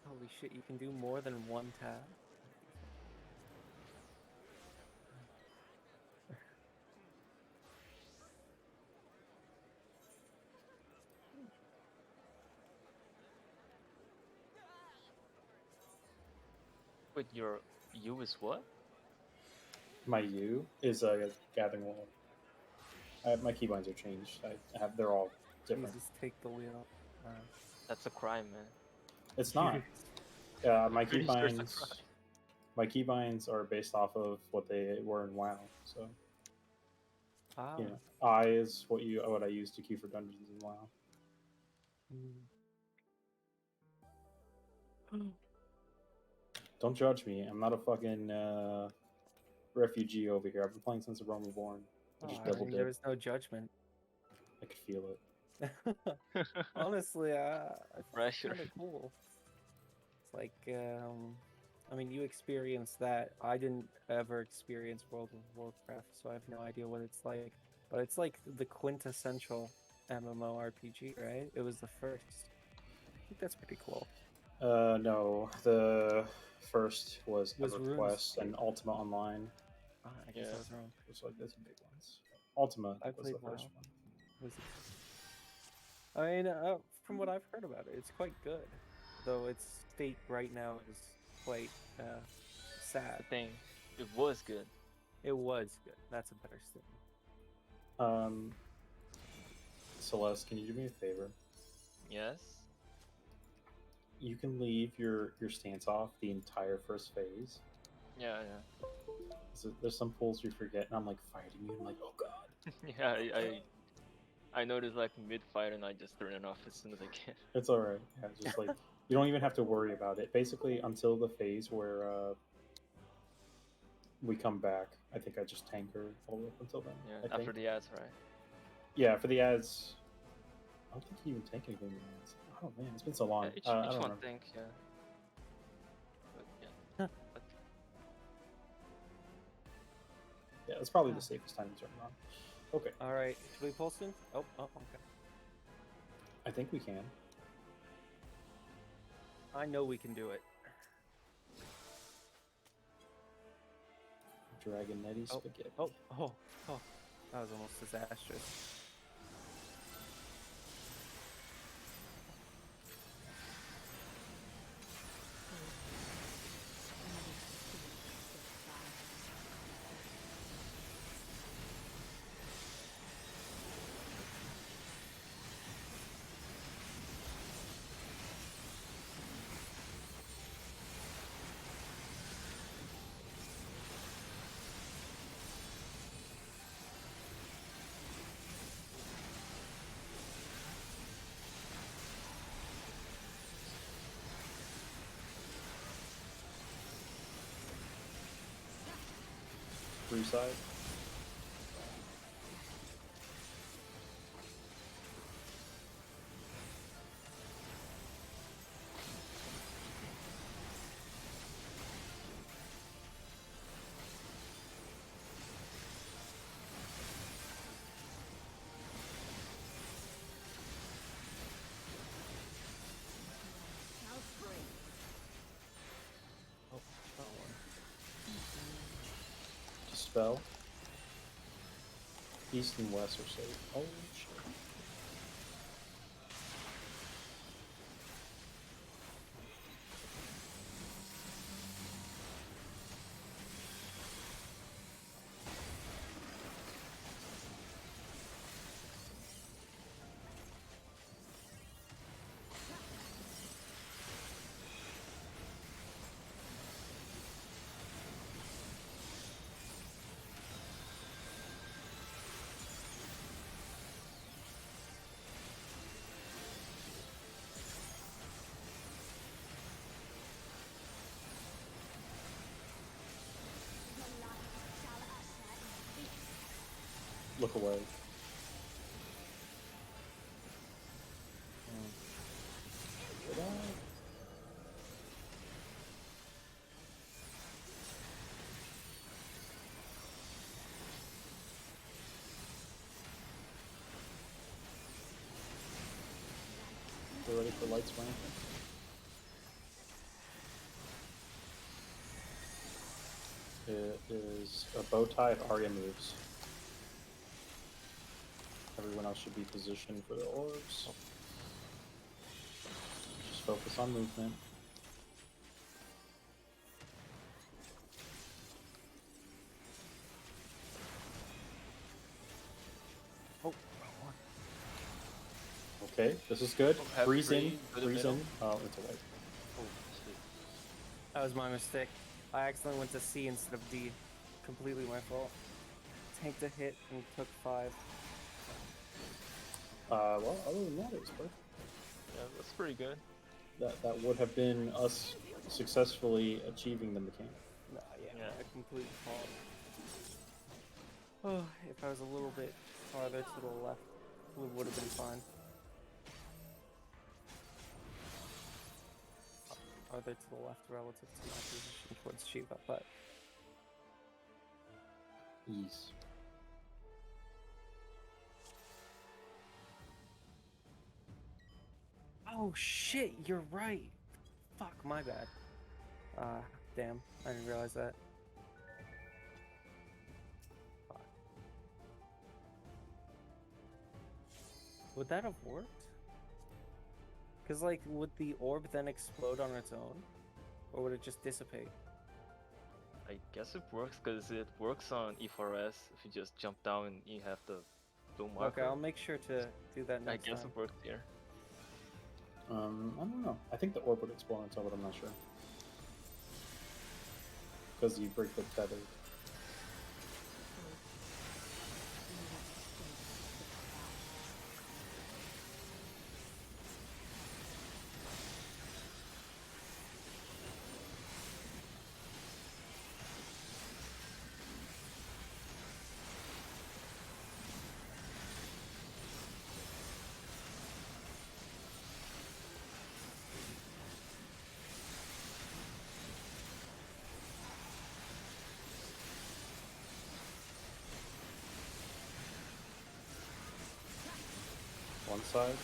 Holy shit! You can do more than one tab. Wait, your U is what? My U is Gathering World. My keybinds are changed. I have they're all different. Jesus, take the wheel. That's a crime, man. It's not. My Pretty sure it's a keybinds. crime. My keybinds are based off of what they were in WoW. So Ah. you know, I is what I use to queue for dungeons in WoW. Don't judge me. I'm not a fucking refugee over here. I've been playing since the Rome Reborn. I just double there dip. was no judgment. I could feel it. Honestly, it's Pressure. kind of cool. It's like, I mean, you experienced that. I didn't ever experience World of Warcraft, so I have no idea what it's like. But it's like the quintessential MMORPG, right? It was the first. I think that's pretty cool. No, the first was Was Runes. EverQuest and Ultima Online. I guess I was wrong. It was like those big ones. Ultima I was the played first WoW. one. Was it? I mean, from what I've heard about it, it's quite good. Though its state right now is quite sad. The thing, it was good. It was good. That's a better statement. Celeste, can you do me a favor? Yes. You can leave your stance off the entire first phase. Yeah, yeah. So there's some pulls we forget, and I'm like fighting you. I'm like, oh god. Yeah, I noticed like mid fight and I just turn it off as soon as I can. It's all right. Yeah, just like you don't even have to worry about it. Basically, until the phase where we come back, I think I just tank her all the way up until then. Yeah, I after think. the ads, right? Yeah, for the ads, I don't think you even tank anything in the ads. Oh man, it's been so long. Yeah, I each don't one remember. think, yeah. But yeah. But Yeah, it's probably the safest time to turn it on. Okay, All right, should we pull soon? Oh, okay. I think we can. I know we can do it. Dragon Netty Oh, Spaghetti. oh. That was almost disastrous. Three side. Shall spring. Oh, that one. Dispel. East and west are safe. Oh shit. The light shall usher in peace. Look away. Get out. We're ready for lights ramping. It is a bow tie if Arya moves. Everyone else should be positioned for the orbs. Just focus on movement. Okay, this is good. Oh, have Freeze in, three, go to freeze middle. in. Oh, it's a white. Oh, shit. That was my mistake. I accidentally went to C instead of D. Completely my fault. Tanked a hit and took 5. Well, other than that, it was perfect. Yeah, that's pretty good. That would have been us successfully achieving the mechanic. Nah, yeah, Yeah. a complete fault. Oh, if I was a little bit farther to the left, we would have been fine. Farther to the left relative to my position towards Shiva, but Ease. oh shit, you're right. Fuck, my bad. Damn, I didn't realize that. Fuck. Would that have worked? Cause like, would the orb then explode on its own, or would it just dissipate? I guess it works because it works on E4S. If you just jump down and you have the blue marker. Okay, I'll make sure to do that I next guess time. it works here. I don't know. I think the orb would explode on top, but I'm not sure. Because you break the tether. One side.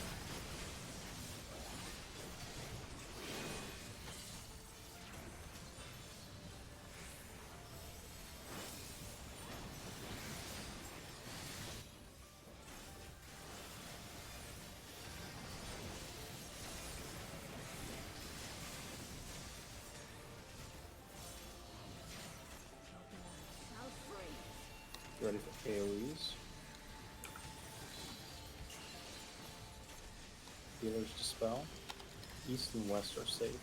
Ready for AoEs. Healers dispel. East and west are safe.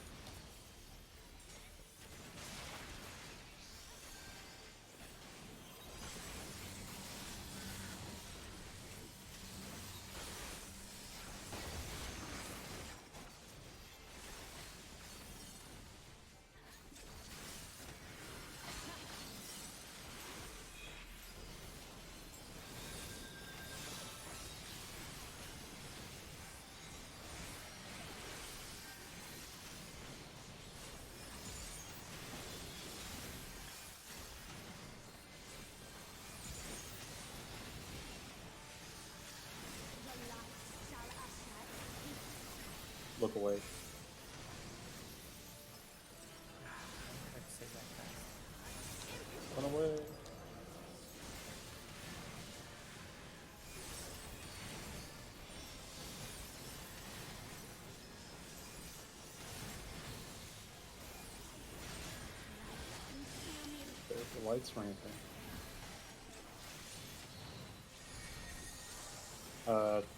Look away. I'd say that fast. Run away. There's the lights ramping.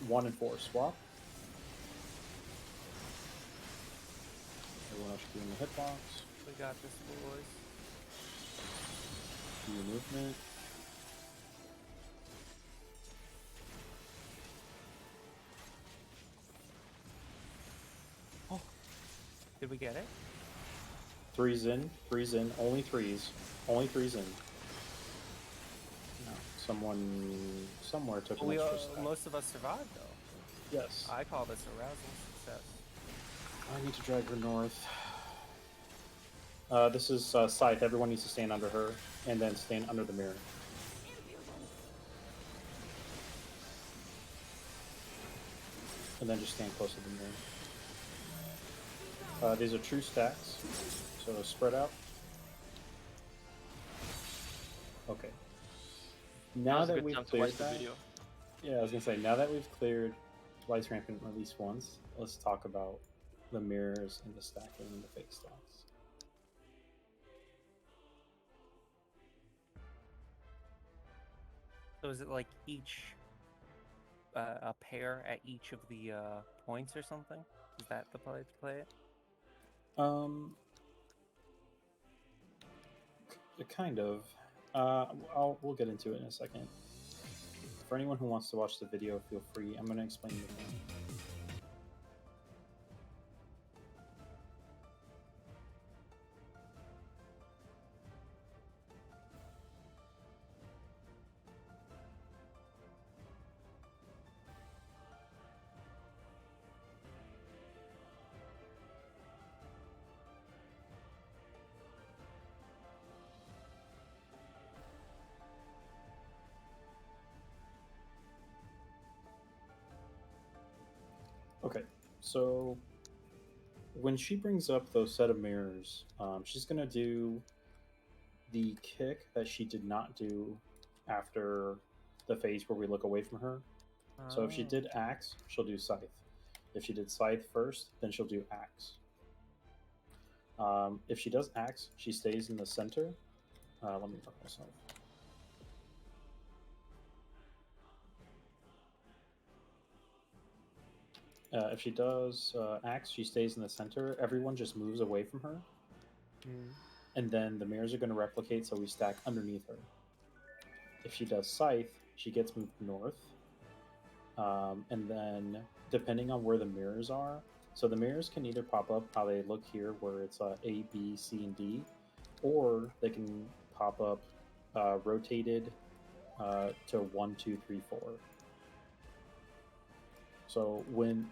1 and 4 swap. Everyone else should be in the hitbox. We got this, boys. Do your movement. Did we get it? Threes in, only threes. Only threes in. No, someone somewhere took an We extra step. most of us survived though. Yes. I call this a rousing success. I need to drag her north. This is Scythe. Everyone needs to stand under her, and then stand under the mirror. And then just stand close to the mirror. These are true stacks, so spread out. Okay. Now Now's a that good we've time to cleared watch the that, video. yeah, I was gonna say, now that we've cleared Lights Rampant at least once, let's talk about the mirrors and the stacking and the fake stacks. So is it like each a pair at each of the points or something? Is that the play to play it? Kind of. We'll get into it in a second. For anyone who wants to watch the video, feel free. I'm going to explain the game. Okay, so when she brings up those set of mirrors, she's going to do the kick that she did not do after the phase where we look away from her. So if she did Axe, she'll do Scythe. If she did Scythe first, then she'll do Axe. If she does Axe, she stays in the center. Let me mark myself. If she does Axe, she stays in the center. Everyone just moves away from her. And then the mirrors are going to replicate, so we stack underneath her. If she does Scythe, she gets moved north. And then, depending on where the mirrors are, so the mirrors can either pop up how they look here, where it's A, B, C, and D, or they can pop up rotated to 1, 2, 3, 4. So when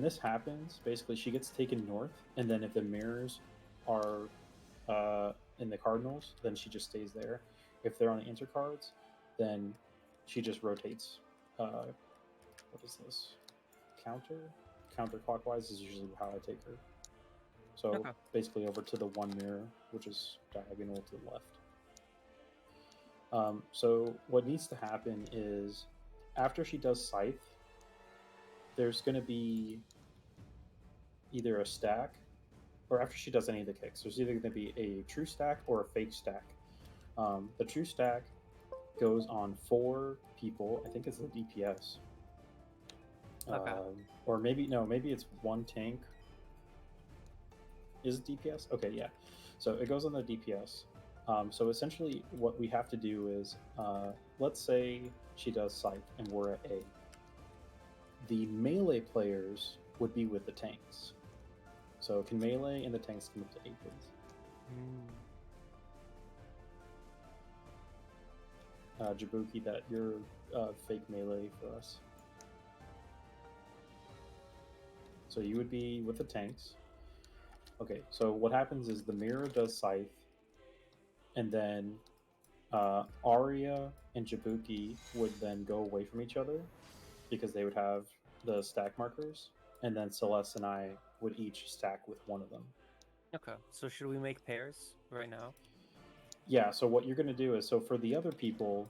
this happens, basically she gets taken north, and then if the mirrors are in the cardinals, then she just stays there. If they're on the intercards, then she just rotates. What is this? Counterclockwise is usually how I take her. So basically over to the one mirror, which is diagonal to the left. So what needs to happen is after she does Scythe, there's going to be either a stack, or after she does any of the kicks, there's either going to be a true stack or a fake stack. The true stack goes on 4 people. I think it's the DPS. Or maybe it's 1 tank. Is it DPS? Okay, yeah. So it goes on the DPS. So essentially what we have to do is, let's say she does Scythe and we're at A. The melee players would be with the tanks. So can melee and the tanks come up to 8, please? Jabuki, that you're fake melee for us. So you would be with the tanks. Okay, so what happens is the mirror does Scythe, and then Arya and Jabuki would then go away from each other because they would have the stack markers, and then Celeste and I would each stack with one of them. Okay, so should we make pairs right now? Yeah, so what you're going to do is, so for the other people,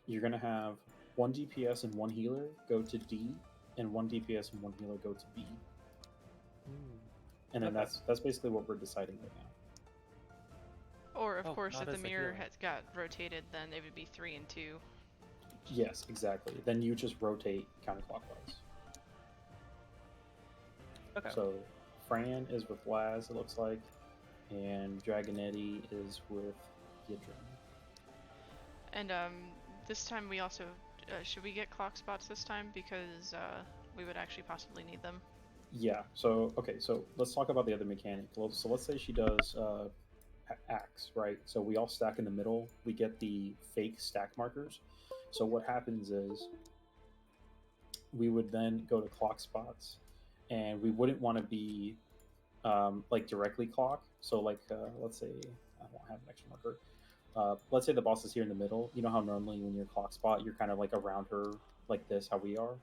you're going to have 1 DPS and 1 healer go to D, and 1 DPS and 1 healer go to B. And then that's basically what we're deciding right now. Or, of course, if the mirror has got rotated, then it would be 3 and 2. Yes, exactly. Then you just rotate counterclockwise. Okay. So Fran is with Laz, it looks like, and Dragonetti is with Yidrin. And this time we also should we get clock spots this time, because we would actually possibly need them. Yeah. So okay. So let's talk about the other mechanic. So let's say she does Axe, right? So we all stack in the middle. We get the fake stack markers. So what happens is we would then go to clock spots, and we wouldn't want to be like directly clock. So like let's say I won't have an extra marker. Let's say the boss is here in the middle. You know how normally when you're clock spot, you're kind of like around her like this, how we are.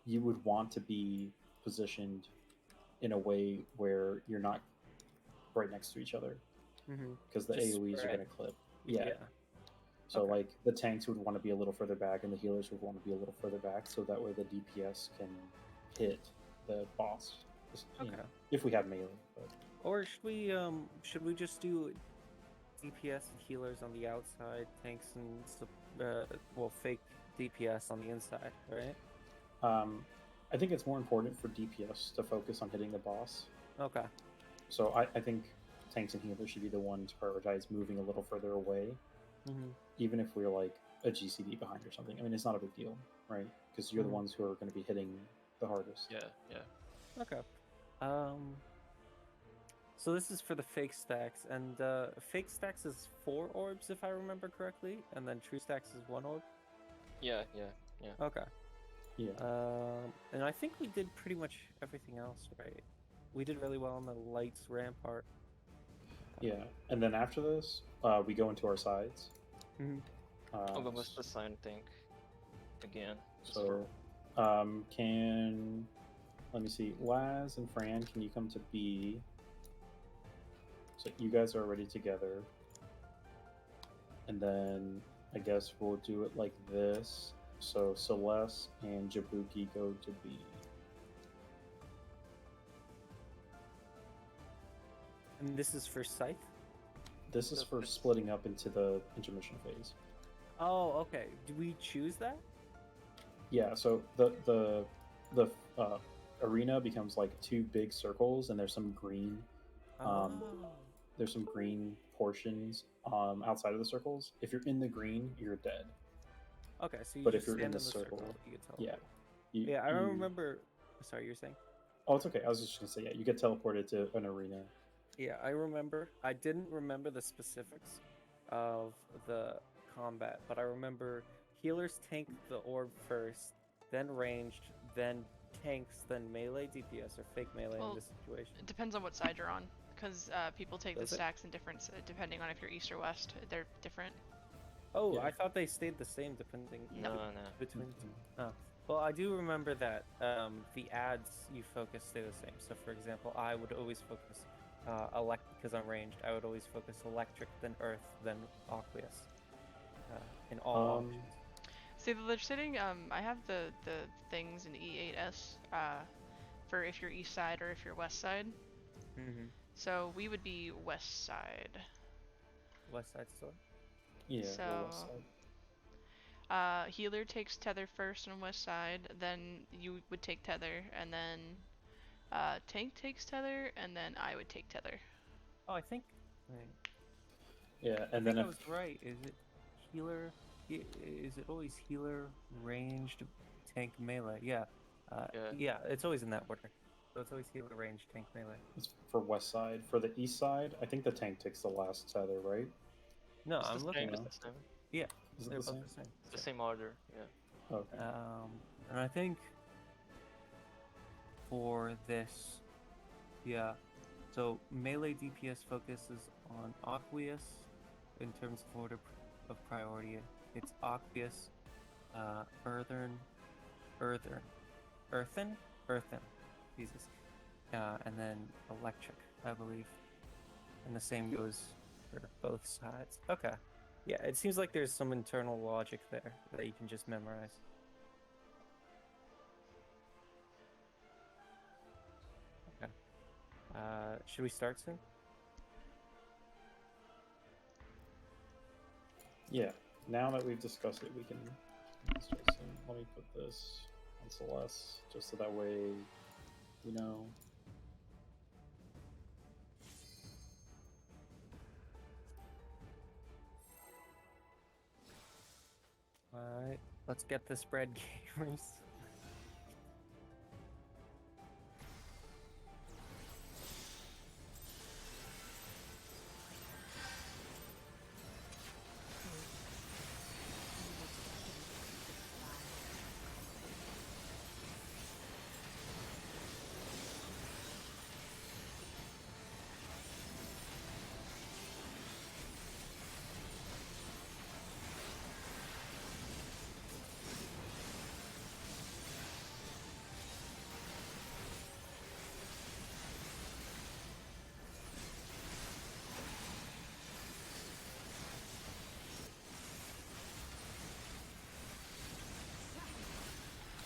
You would want to be positioned in a way where you're not right next to each other, because the AoEs are going to clip. Yeah. So like the tanks would want to be a little further back, and the healers would want to be a little further back, so that way the DPS can hit the boss. You know, if we have melee. But... Or should we just do DPS and healers on the outside, tanks and fake DPS on the inside, right? I think it's more important for DPS to focus on hitting the boss. Okay. So I think tanks and healers should be the ones to prioritize moving a little further away, Mm-hmm. even if we're like a GCD behind or something. I mean, it's not a big deal, right? Because you're the ones who are going to be hitting the hardest. Yeah. Okay. So this is for the fake stacks, and fake stacks is 4 orbs if I remember correctly, and then true stacks is 1 orb. Yeah. Okay. Yeah. And I think we did pretty much everything else right. We did really well on the lights rampart. Yeah, and then after this, we go into our sides. Mm-hmm. Oh, but what's the sign thing? Again. So, let me see, Laz and Fran, can you come to B? So you guys are already together. And then I guess we'll do it like this. So Celeste and Jabuki go to B. And this is for Scythe? This is for splitting up into the intermission phase. Oh, okay. Do we choose that? Yeah, so the arena becomes like 2 big circles, and there's some green there's some green portions outside of the circles. If you're in the green, you're dead. Okay, so you But just if you're stand in the circle, you get yeah. teleported. Yeah, I remember. Sorry, you're saying? Oh, it's okay. I was just gonna say, yeah, you get teleported to an arena. Yeah, I remember. I didn't remember the specifics of the combat, but I remember healers tank the orb first, then ranged, then tanks, then melee DPS or fake melee Well, in this situation. It depends on what side you're on, because people take Does the it? stacks in different, depending on if you're east or west. They're different. Oh, Yeah. I thought they stayed the same depending No. between. Oh. Well, I do remember that the ads you focus stay the same. So, for example, I would always focus because I'm ranged. I would always focus electric, then earth, then aqueous. In all options. See, they're sitting. I have the things in E8S for if you're east side or if you're west side. Mm-hmm. So we would be west side. West side store. Yeah, So, the west side. Healer takes tether first on west side, then you would take tether, and then tank takes tether, and then I would take tether. Oh, I think. Right. Yeah, I and think then I if was right. Is it healer? Is it always healer, ranged, tank, melee? Yeah. Yeah, it's always in that order. So it's always healer, ranged, tank, melee. it's for west side, for the east side, I think the tank takes the last tether, right? No, It's I'm the looking. same. at- It's the same. Yeah, Is it they're the both same? the same. It's the same order. Yeah. Okay. And I think for this, yeah. So melee DPS focuses on aqueous in terms of order of priority. It's aqueous, earthen, Jesus, and then electric, I believe. And the same goes for both sides. Okay. Yeah, it seems like there's some internal logic there that you can just memorize. Okay. Should we start soon? Yeah. Now that we've discussed it, we can start soon. Let me put this on Celeste, just so that way we know. Alright, let's get this bread, gamers.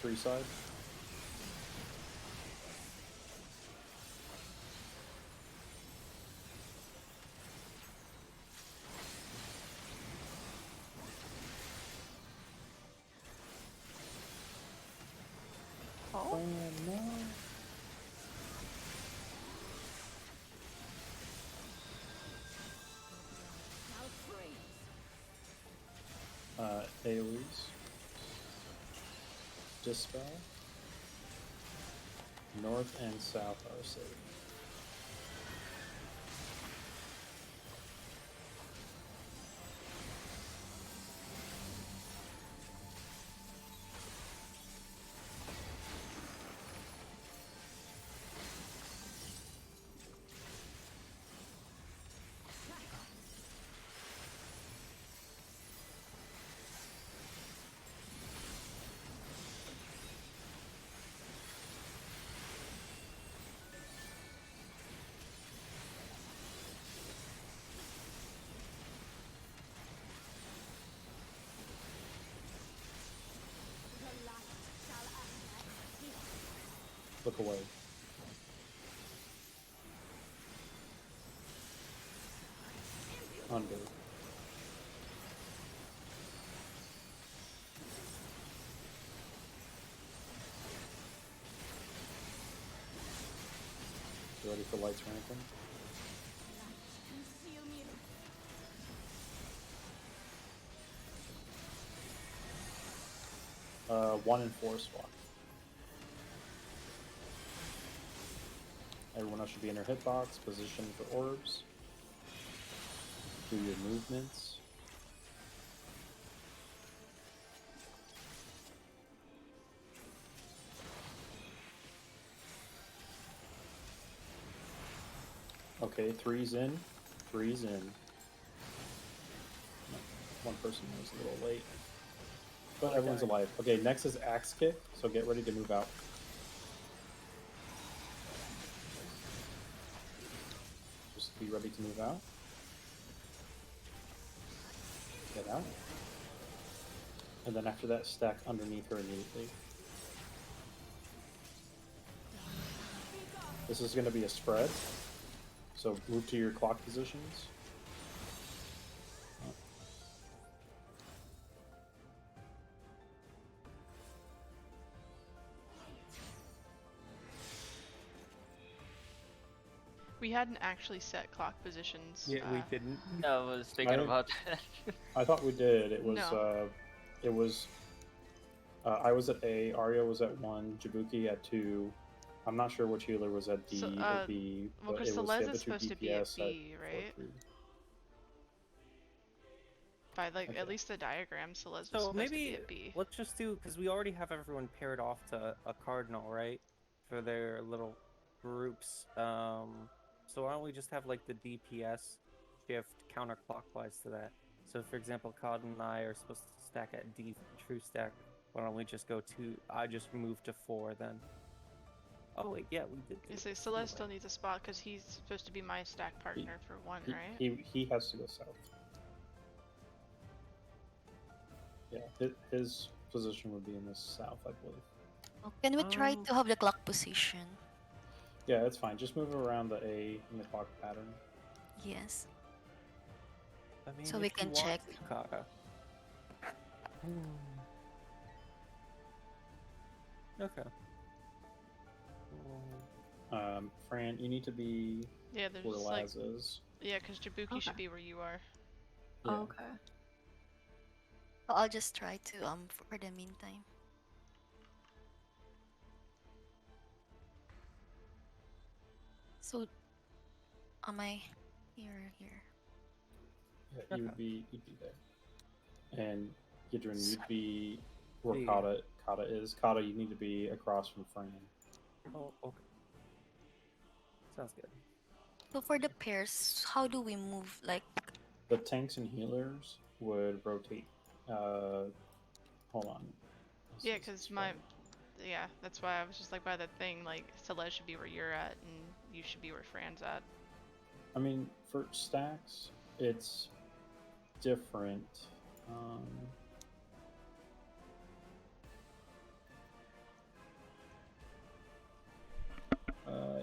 Three side. Oh, Fran, no. Shall freeze. AoEs. Dispel. North and south are safe. The light shall usher peace. Look away. Under. You ready for lights ramping? Conceal me. 1 and 4 swap. Everyone else should be in their hitbox, position for orbs. Do your movements. Okay, 3's in. 3's in. One person was a little late. But everyone's alive. Okay, next is Axe Kick, so get ready to move out. Just be ready to move out. Get out. And then after that, stack underneath her immediately. This is going to be a spread. So move to your clock positions. We hadn't actually set clock positions. Yeah, we didn't. I was thinking I- about that. I thought we did. It was No. it was I was at A, Arya was at 1, Jabuki at 2. I'm not sure which healer was at D So, or B, Well, but because it was the Celeste other is two supposed to be at DPS B, at right? 4-3. By like Okay. at least the diagram, Celeste is So supposed to be maybe at B. let's just do, because we already have everyone paired off to a cardinal, right? For their little groups. So why don't we just have like the DPS shift counterclockwise to that? So for example, Cod and I are supposed to stack at D for true stack. Why don't we just go to? I just move to 4 then. Oh wait, yeah, we did. You Do say this, Celeste didn't still needs a spot because he's supposed to be my stack partner for 1, right? He has to go south. Yeah, his position would be in the south, I believe. Oh, can we try Oh. to have the clock position? Yeah, it's fine. Just move around the A in the clock pattern. Yes. I mean, So if we you can want check. to, Kara. Okay. Fran, you need to be Yeah, there's where like Laz is. yeah, because Jabuki Okay. should be where you are. Yeah. okay. So I'll just try to for the meantime. So am I here? Yeah, you'd be there. And Gidrin, you'd be where Yeah. Kata is. Kata, you need to be across from Fran. Oh, okay. Sounds good. So for the pairs, how do we move? Like, The tanks and healers would rotate. Hold on. Yeah, because yeah, that's why I was just like by that thing. Like Celeste should be where you're at, and you should be where Fran's at. I mean, for stacks, it's different.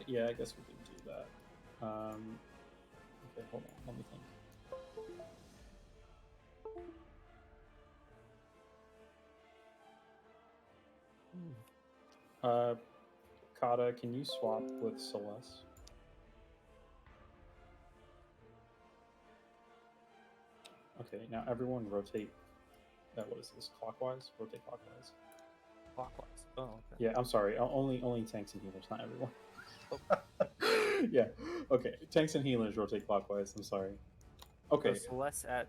Yeah, I guess we can do that. Okay, hold on. Let me think. Kata, can you swap with Celeste? Okay, now everyone rotate. What is this? Clockwise? Rotate clockwise. Clockwise. Oh, okay. Yeah, I'm sorry. Only tanks and healers, not everyone. Oh. Yeah. Okay. Tanks and healers rotate clockwise. I'm sorry. Okay. So Celeste at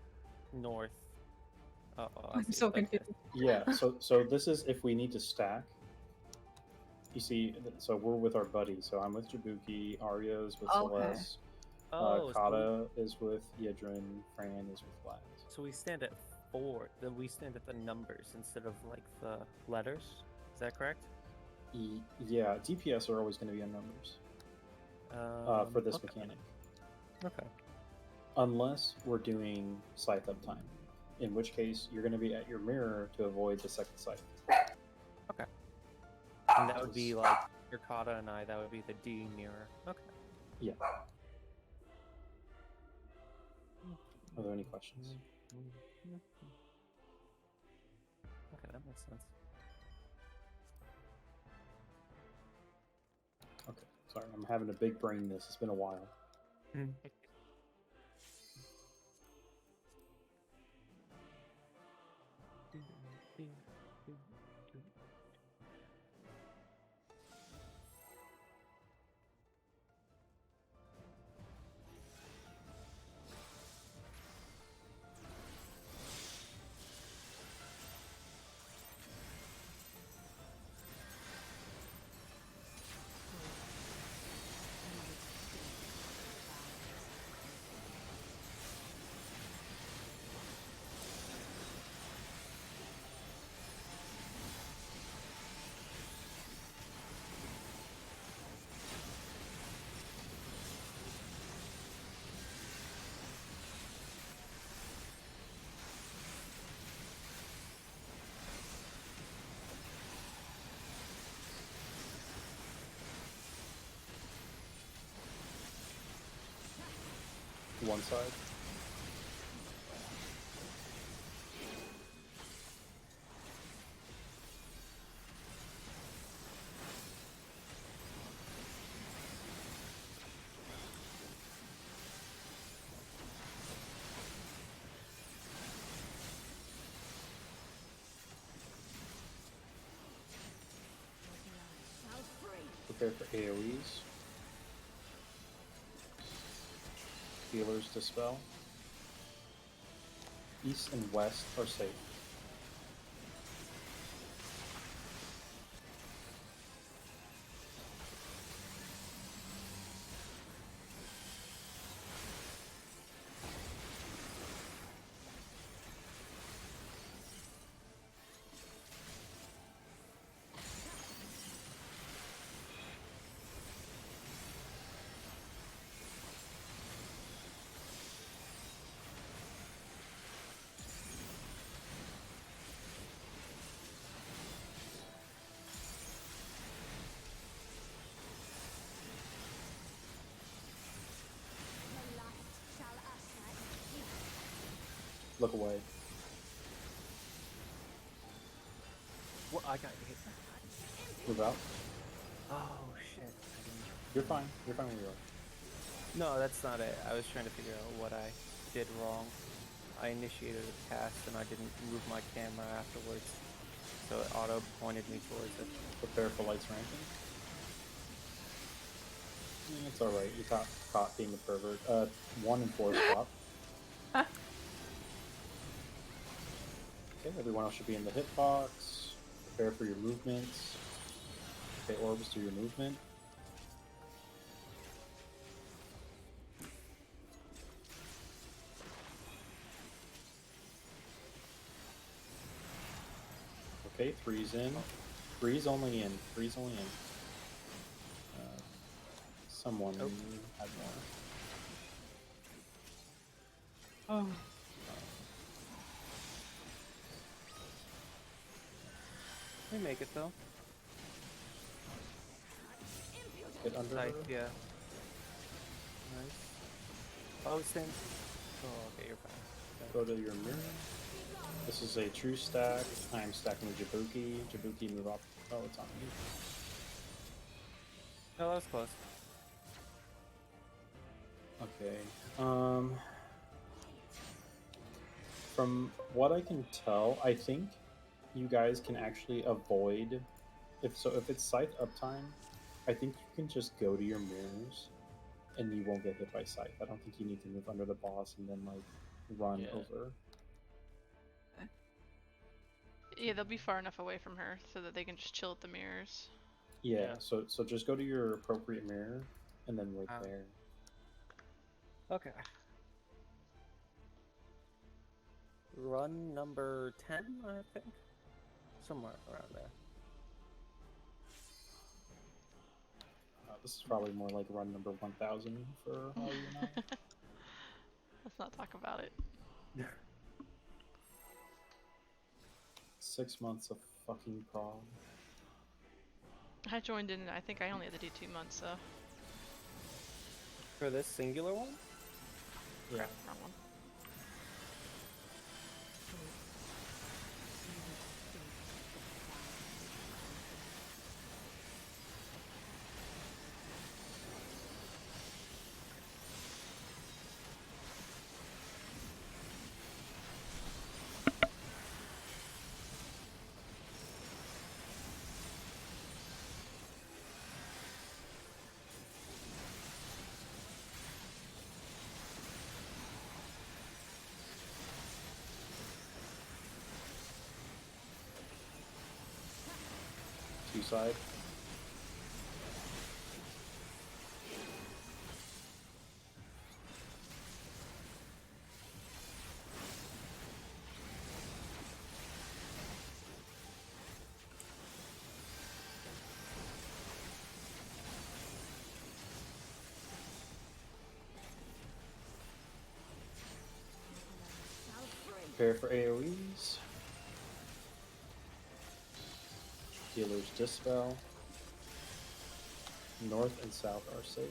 north. Oh, I I'm see. so Okay. confused. Yeah. So this is if we need to stack. You see, so we're with our buddy. So I'm with Jabuki. Arya's with Okay. Celeste. Oh, Kata is with Yedrin. Fran is with Laz. so we stand at 4. Then we stand at the numbers instead of like the letters. Is that correct? Yeah. DPS are always going to be on numbers for this Okay. mechanic. Okay. Unless we're doing scythe up time, in which case you're going to be at your mirror to avoid the second scythe. Okay. And that would be like your Kata and I. That would be the D mirror. Okay. Yeah. Are there any questions? Okay, that makes sense. Okay. Sorry, I'm having a big brain this. It's been a while. One side. Shall free. Prepare for AoEs. Healers dispel. East and west are safe. The light shall usher in. Look away. What? I got hit. Move out. Oh shit. I didn't... You're fine. You're fine where you are. No, that's not it. I was trying to figure out what I did wrong. I initiated a cast and I didn't move my camera afterwards, so it auto pointed me towards it. Prepare for lights ranking. It's alright. You caught being a pervert. 1 and 4 swap. Okay, everyone else should be in the hitbox. Prepare for your movements. Okay, orbs, do your movement. Okay, 3's in. 3's only in. 3's only in. Someone Oh. had more. We make it though. Get under Nice, her. yeah. Nice. Oh, stand. Oh, okay, you're fine. Go to your mirror. This is a true stack. I am stacking with Jabuki. Jabuki, move up. Oh, it's on you. No, that was close. Okay. From what I can tell, I think you guys can actually avoid if it's scythe uptime, I think you can just go to your mirrors and you won't get hit by scythe. I don't think you need to move under the boss and then like run Yeah. over. Yeah, they'll be far enough away from her so that they can just chill at the mirrors. Yeah, Yeah. so just go to your appropriate mirror and then right Ah. there. Okay. Run number 10, I think. Somewhere around there. This is probably more like run number 1000 for Holly and I. Let's not talk about it. 6 months of fucking prom. I joined in, and I think I only had to do 2 months, so. For this singular one? Yeah. Crap, wrong one. Two side. Prepare for AoEs. Healer's Dispel. North and south are safe.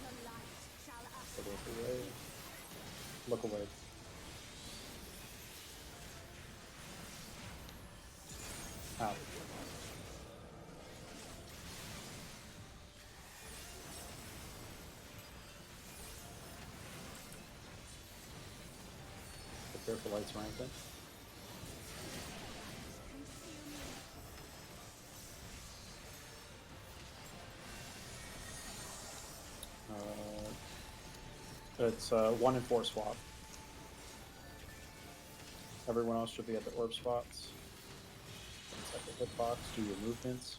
The light shall So usher. look away. Look away. Out. Prepare for lights rampant. It's 1 and 4 swap. Everyone else should be at the orb spots. Inside the hitbox, do your movements.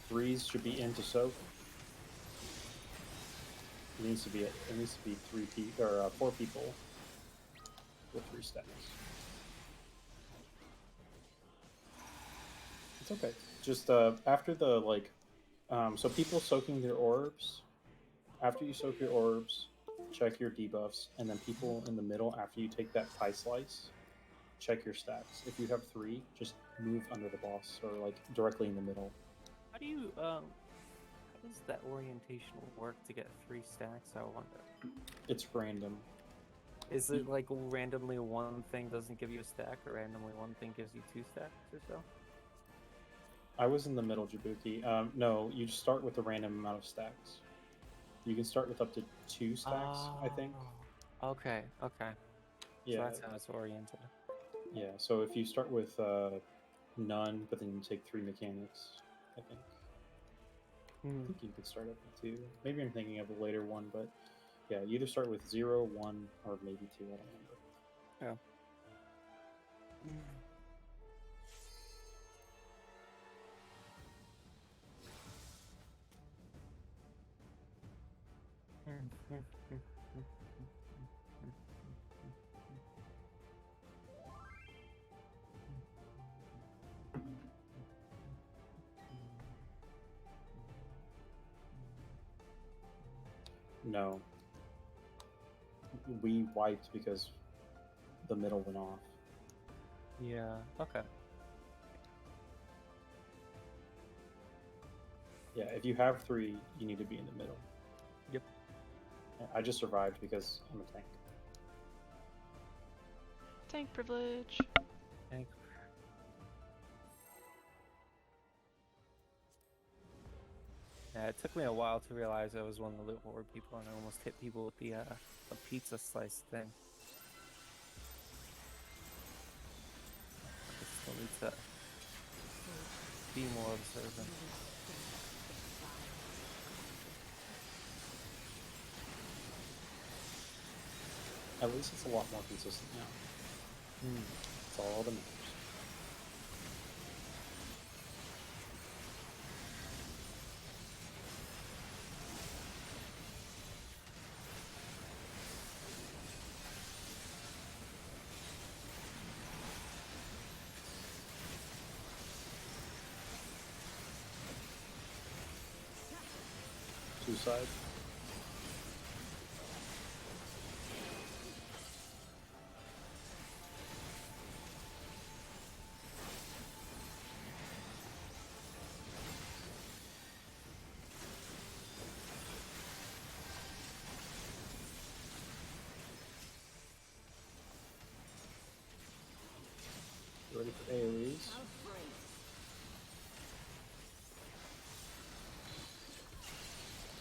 Threes should be in to soak. It needs to be 4 people with 3 stacks. It's okay. Just after the so people soaking their orbs. After you soak your orbs, check your debuffs, and then people in the middle after you take that pie slice, check your stacks. If you have 3, just move under the boss or like directly in the middle. How do you, how does that orientation work to get 3 stacks, I wonder? It's random. Is it like randomly one thing doesn't give you a stack, or randomly one thing gives you 2 stacks or so? I was in the middle, Jabuki. No, you just start with a random amount of stacks. You can start with up to 2 stacks, I think. Okay, okay. Yeah, So that's how it's oriented. yeah. So if you start with none, but then you take 3 mechanics, I think. I think you could start up with 2. Maybe I'm thinking of a later one, but yeah, you either start with 0, 1, or maybe 2. I don't remember. Yeah. No. We wiped because the middle went off. Yeah. Okay. Yeah, if you have 3, you need to be in the middle. Yep. I just survived because I'm a tank. Tank privilege. Thank. Yeah, it took me a while to realize I was one of the little horde people, and I almost hit people with the pizza slice thing. I still need to be more observant. At least it's a lot more consistent now. It's all that matters. Two sides. Ready for AoEs?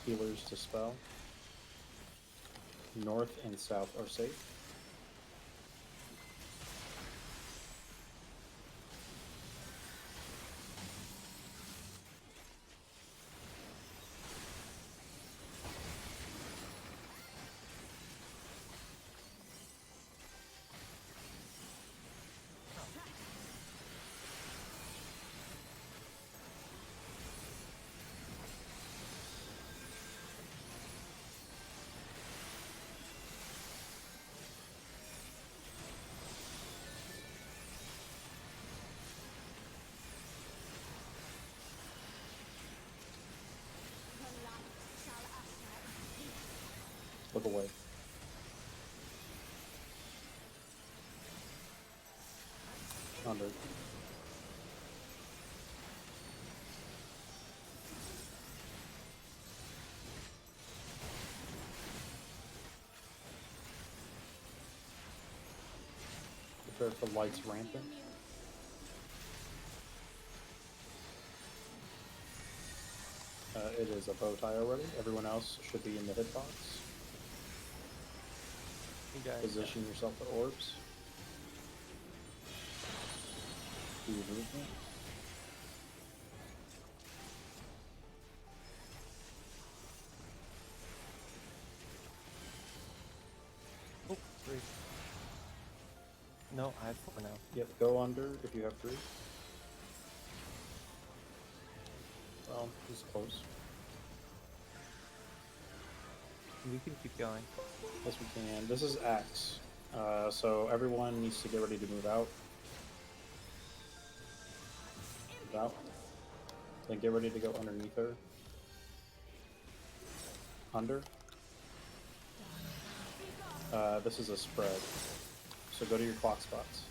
Healers to spell. North and south are safe. Look away. Under. Prepare for lights rampant. It is a bow tie already. Everyone else should be in the hitbox. You guys. Position yourself for orbs. Do your movement. Oh, 3. No, I have 4 now. Yep, go under if you have 3. Well, this is close. We can keep going. Yes, we can. This is Axe. So everyone needs to get ready to move out. Move out. Then get ready to go underneath her. Under. This is a spread. So go to your clock spots.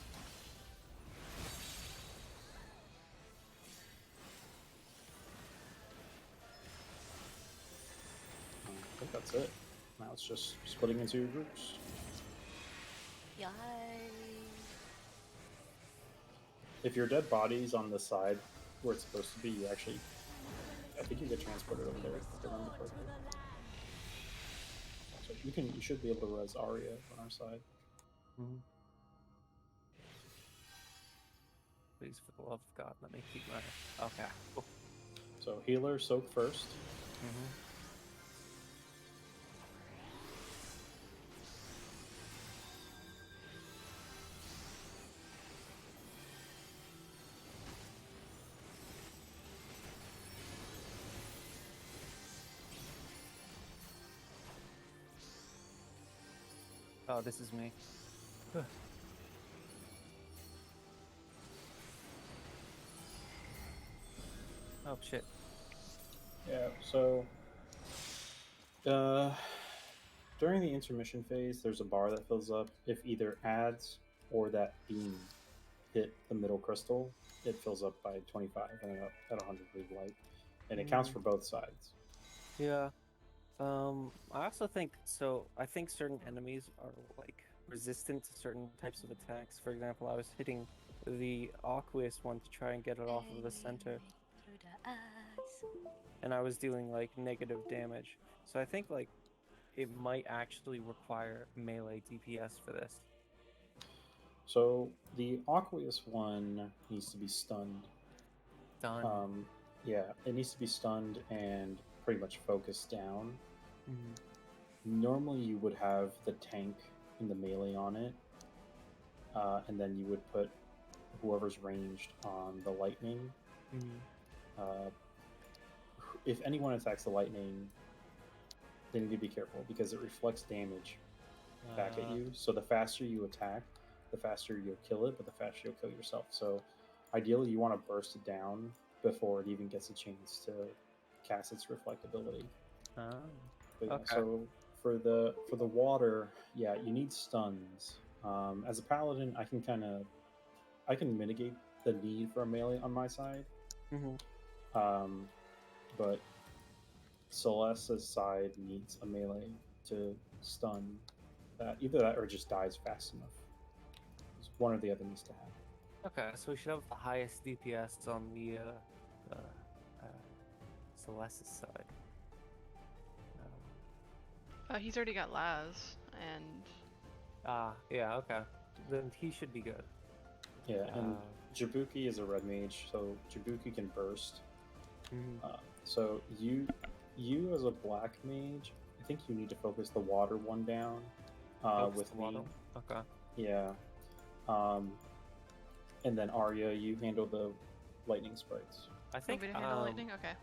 I think that's it. Now it's just splitting into your groups. Yay. If If your dead body's on the side where it's supposed to be, you actually, I think you get transported over there. If I remember correctly. So you should be able to res Arya on our side. Please, for the love of God, let me keep my. Okay. Cool. So healer, soak first. Oh, this is me. Oh shit. Yeah, so during the intermission phase, there's a bar that fills up. If either ads or that beam hit the middle crystal, it fills up by 25 and up at 100 blue light, and it counts for both sides. Yeah. I also think so. I think certain enemies are like resistant to certain types of attacks. For example, I was hitting the aqueous one to try and get it off of the center, Through the eyes. and I was doing like negative damage. So I think like it might actually require melee DPS for this. So the aqueous one needs to be stunned. Done. Yeah, it needs to be stunned and pretty much focused down. Normally, you would have the tank and the melee on it, and then you would put whoever's ranged on the lightning. If anyone attacks the lightning, they need to be careful because it reflects damage back at you. So the faster you attack, the faster you'll kill it, but the faster you'll kill yourself. So ideally, you want to burst it down before it even gets a chance to cast its reflectability. But yeah, Okay. so for the water, yeah, you need stuns. As a paladin, I can mitigate the need for a melee on my side. But Celeste's side needs a melee to stun that. Either that or just dies fast enough. One or the other needs to happen. Okay, so we should have the highest DPS on the Celeste's side. He's already got Laz, and Yeah, okay. Then he should be good. Yeah, and Jabuki is a red mage, so Jabuki can burst. So you as a black mage, I think you need to focus the water one down with the water. me. Okay. Yeah. And then Arya, you handle the lightning sprites. I think want me to handle lightning? Okay.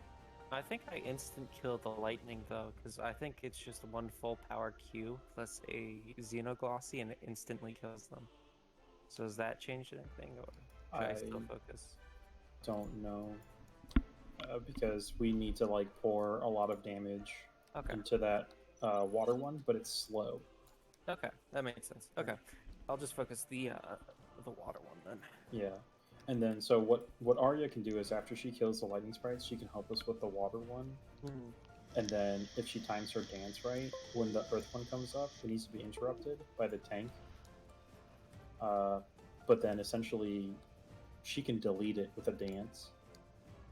I think I instant kill the lightning though, because I think it's just one full power Q plus a Xenoglossy and it instantly kills them. So does that change anything, or should I still focus? Don't know. Because we need to like pour a lot of damage into that water one, but it's slow. Okay, that makes sense. Okay, I'll just focus the water one then. Yeah, and then so what Arya can do is after she kills the lightning sprites, she can help us with the water one. And then if she times her dance right, when the earth one comes up, it needs to be interrupted by the tank. But then essentially, she can delete it with a dance.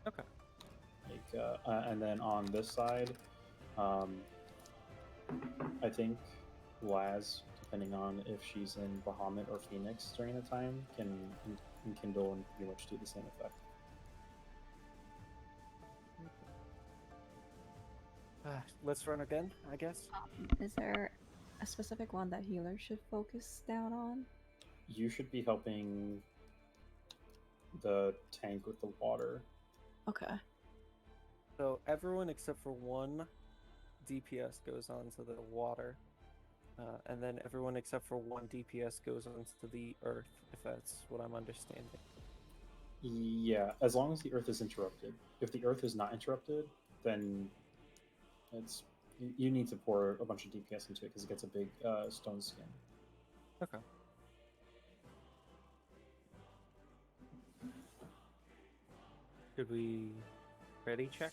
Okay. And then on this side, I think Laz, depending on if she's in Bahamut or Phoenix during the time, can enkindle and pretty much do the same effect. Let's run again, I guess. Is there a specific one that healer should focus down on? You should be helping the tank with the water. Okay. So everyone except for one DPS goes on to the water, and then everyone except for one DPS goes on to the earth, if that's what I'm understanding. Yeah, as long as the earth is interrupted. If the earth is not interrupted, then you need to pour a bunch of DPS into it because it gets a big stone skin. Okay. Should we ready check?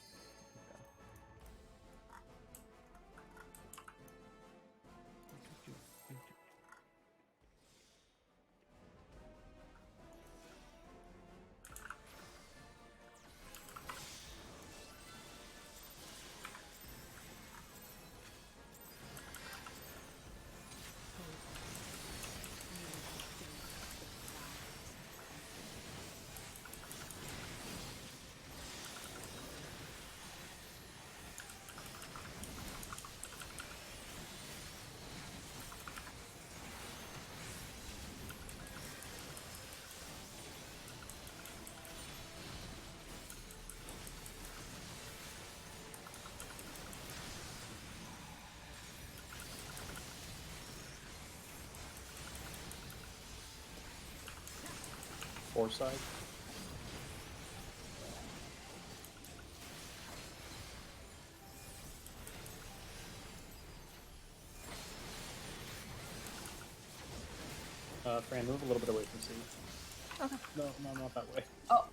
Foresight. Fran, move a little bit away from C. Okay. No, not that way. Oh.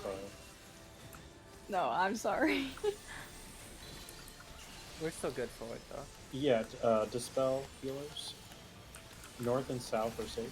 Sorry. No, I'm sorry. We're still good for it though. Yeah, dispel healers. North and south are safe.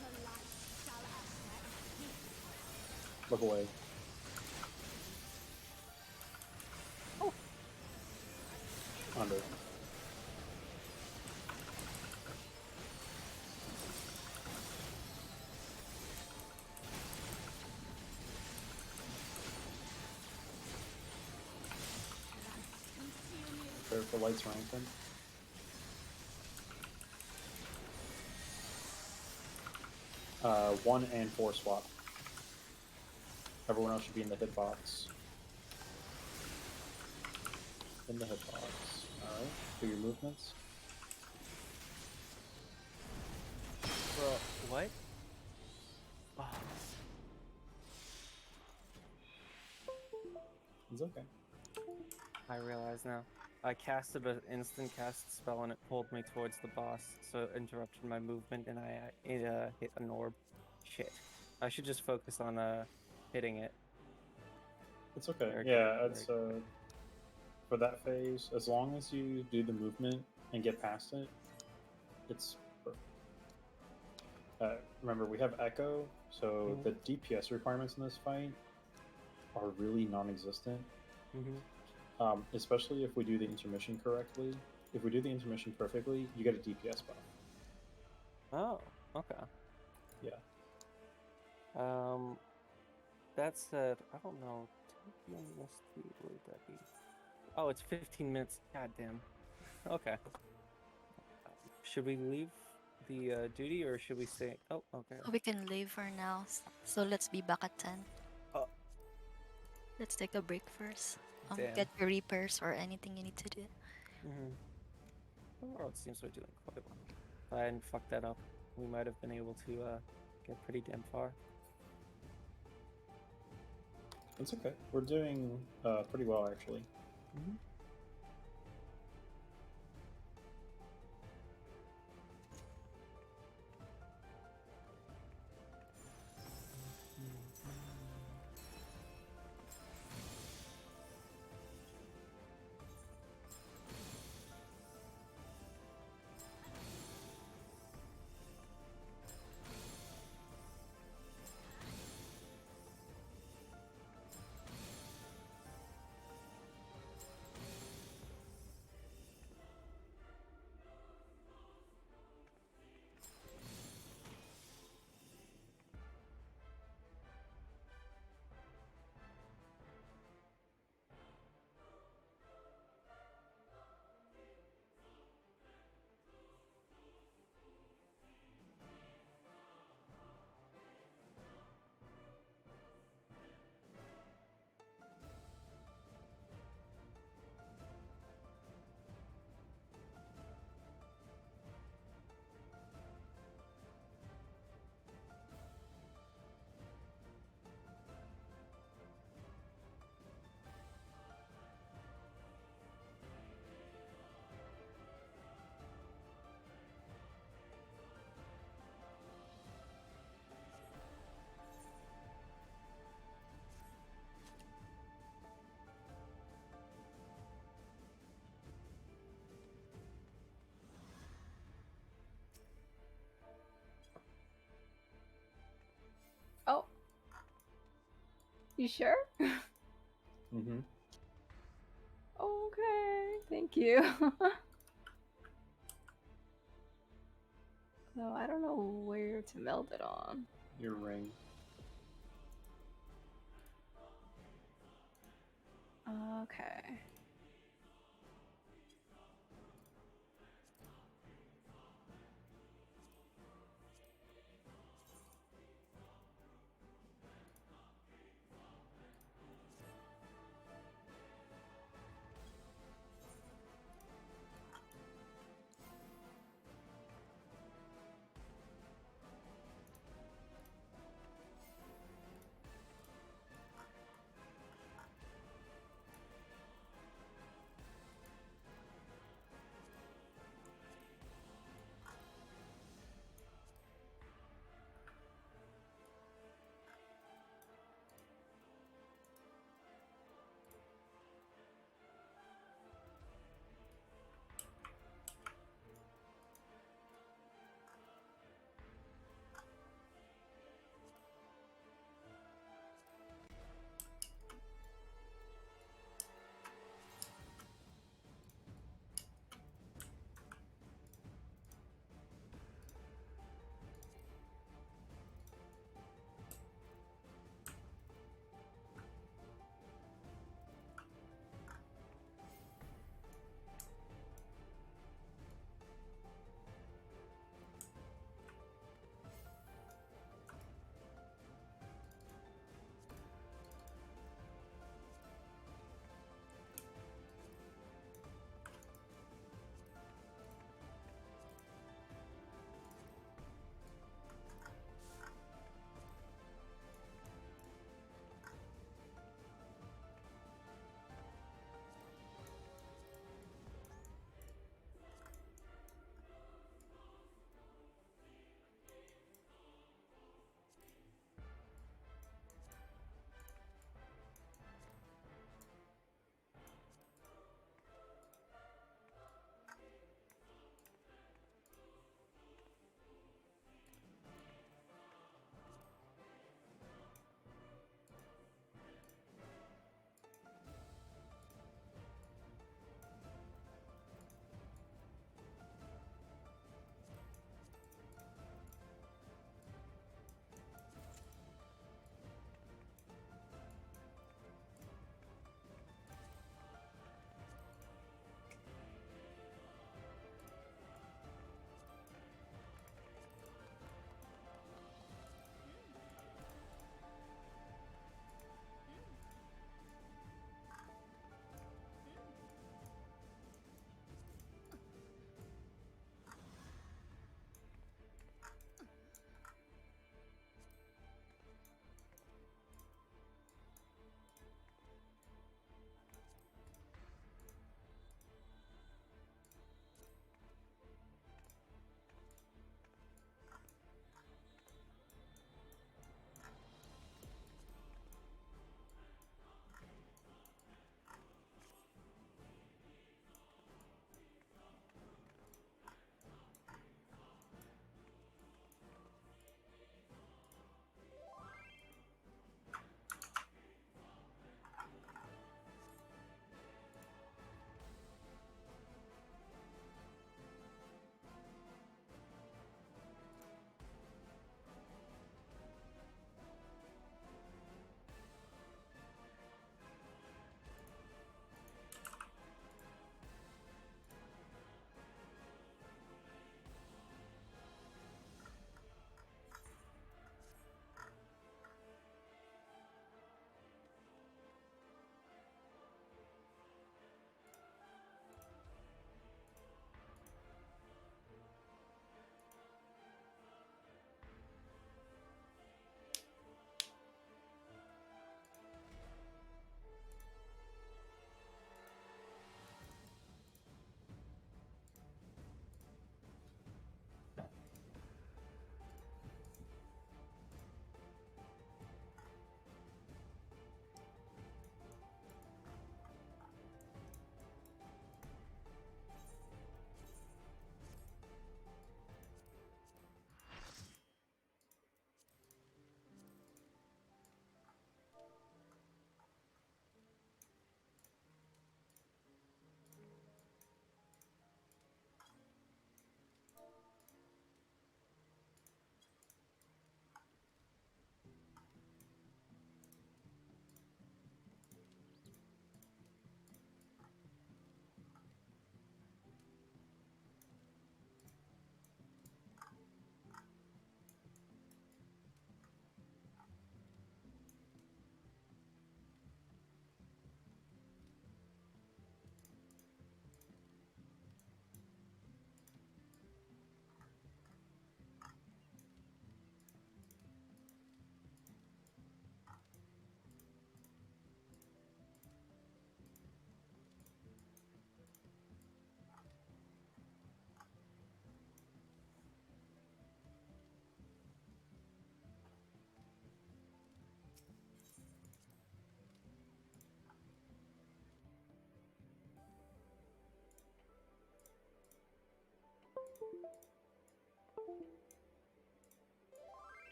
The light shall ascend. Look away. Oh. Under. Prepare for lights rampant. Uh, 1 and 4 swap. Everyone else should be in the hitbox. In the hitbox. Alright. Do your movements. Bro, what? Oh, It's okay. I realize now. I casted an instant cast spell and it pulled me towards the boss, so it interrupted my movement and I hit an orb. Shit. I should just focus on hitting it. It's okay. Very Yeah, good, it's very good. for that phase, as long as you do the movement and get past it, it's perfect. Remember, we have Echo, so Mhm. the DPS requirements in this fight are really non-existent. Especially if we do the intermission correctly. If we do the intermission perfectly, you get a DPS buff. Oh, okay. Yeah. That said, I don't know. 10 PM EST, what would that be? Oh, it's 15 minutes. God damn. Okay. Should we leave the duty or should we stay? Oh, okay. We can leave for now. So let's be back at 10. Oh. Let's take a break first. Damn. Get your repairs or anything you need to do. Overall, it seems we're doing quite well. If I hadn't fucked that up, we might have been able to get pretty damn far. It's okay. We're doing pretty well, actually. You sure? Mm-hmm. Okay, thank you. Though I don't know where to meld it on. Your ring. Okay.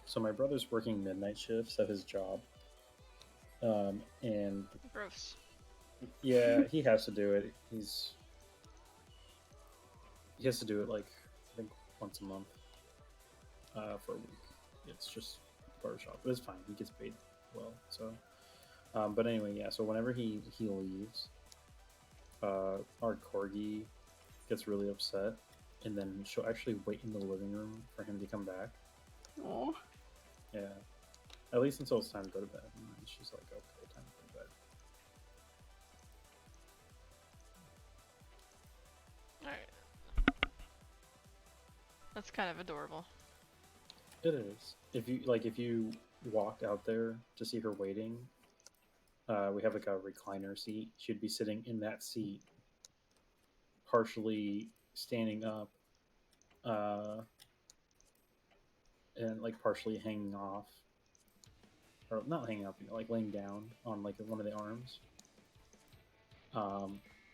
So my brother's working midnight shifts at his job, and Gross. yeah, he has to do it. He has to do it like I think once a month for a week. It's just barbershop, but it's fine. He gets paid well. So, but anyway, yeah. So whenever he leaves, our corgi gets really upset, and then she'll actually wait in the living room for him to come back. Oh. Yeah, at least until it's time to go to bed. And then she's like, "Okay, time to go to bed." Alright. That's kind of adorable. It is. If you walk out there to see her waiting, we have like a recliner seat. She'd be sitting in that seat, partially standing up, uh, and like partially hanging off, or not hanging up, like laying down on like one of the arms.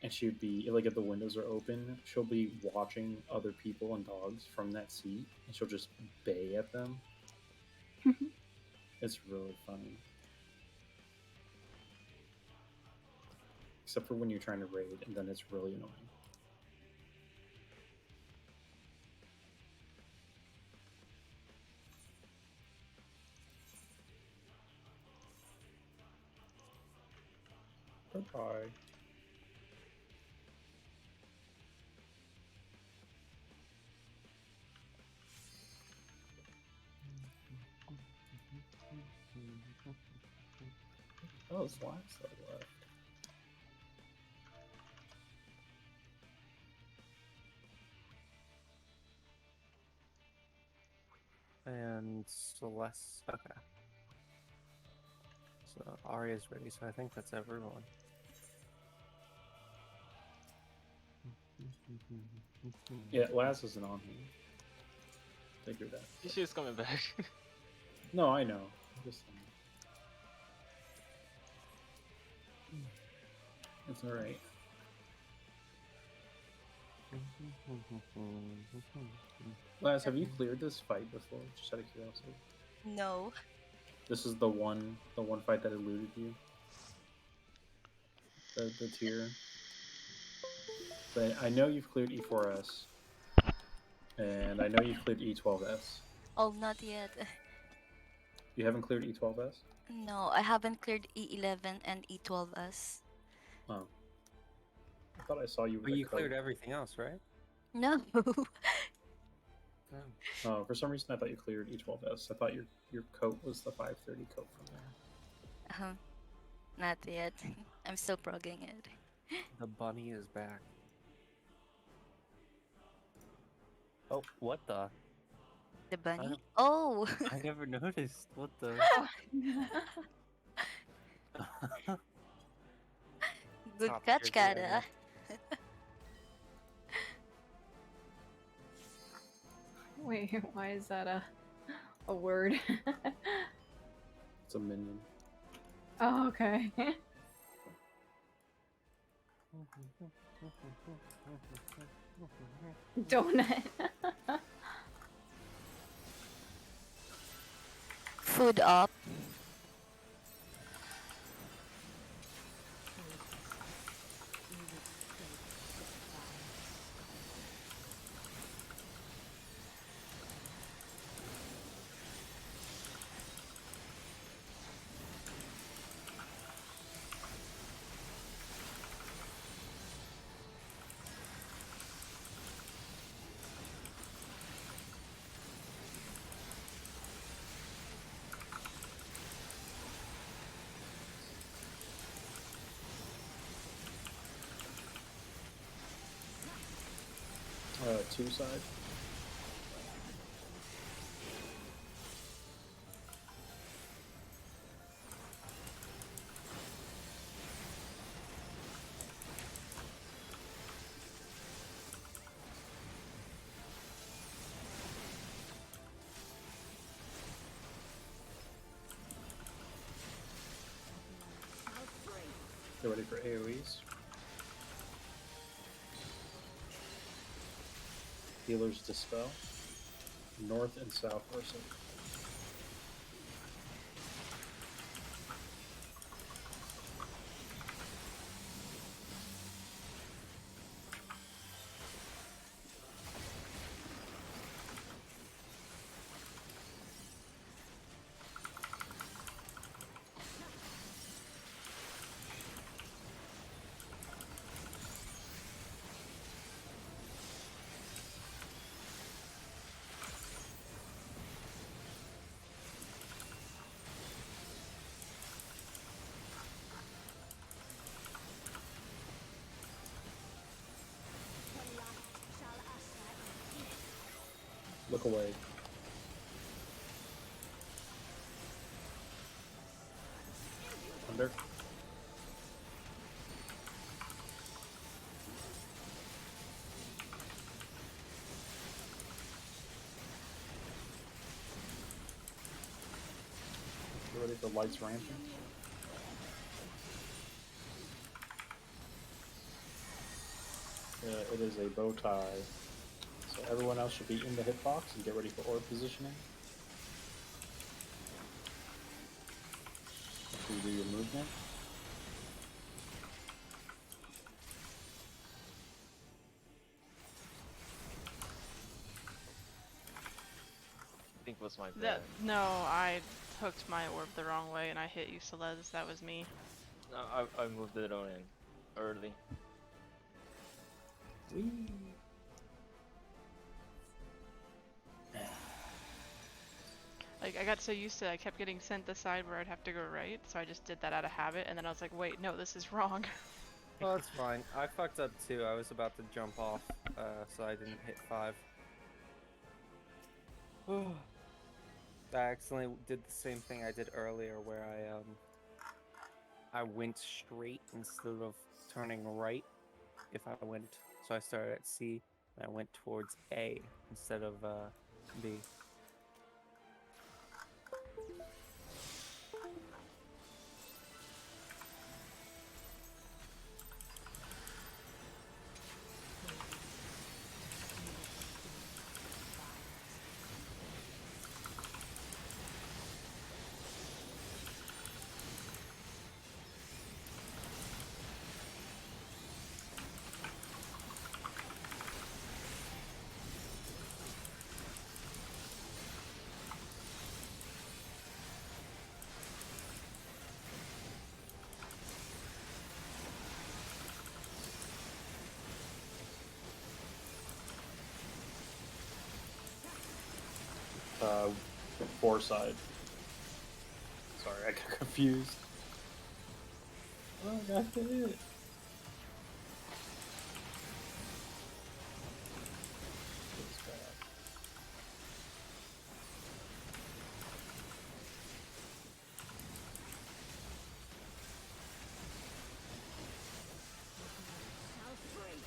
And she'd be like if the windows are open, she'll be watching other people and dogs from that seat, and she'll just bay at them. It's really funny. Except for when you're trying to raid, and then it's really annoying. Goodbye. Oh, it's last that left. And Celeste. Okay. So Arya's ready, so I think that's everyone. Yeah, Laz isn't on here. Figure that. She's coming back. No, I know. I'm just saying. It's alright. Laz, have you cleared this fight before? Just out of curiosity. No. This is the one fight that eluded you. The tier. So I know you've cleared E4S, and I know you've cleared E12S. Oh, not yet. You haven't cleared E12S? No, I haven't cleared E11 and E12s. Oh. I thought I saw you with But a you coat. cleared everything else, right? No. Oh. Oh, for some reason I thought you cleared E12S. I thought your coat was the 530 coat from there. Not yet. I'm still progging it. The bunny is back. Oh, what the? The bunny? don't- Oh! I never noticed. What the? Good Top catch, tier Kara. dragon. Wait, why is that a word? It's a minion. Oh, okay. Donut. Food up. Two side. Get ready for AoEs. Healers dispel. North and south are safe. Look away. Under. Get ready for lights ramping. It is a bow tie. So everyone else should be in the hitbox and get ready for orb positioning. After you do your movement. I think it was my bad. No, I hooked my orb the wrong way and I hit you, Celeste. That was me. No, I moved it on in early. Whee! Like, I got so used to it, I kept getting sent the side where I'd have to go right, so I just did that out of habit, and then I was like, wait, no, this is wrong. Well, that's fine. I fucked up too. I was about to jump off, so I didn't hit 5. I accidentally did the same thing I did earlier, where I went straight instead of turning right. If I went, so I started at C and I went towards A instead of B. Four side. Sorry, I got confused. Oh, I got hit. Feels bad. Shall free.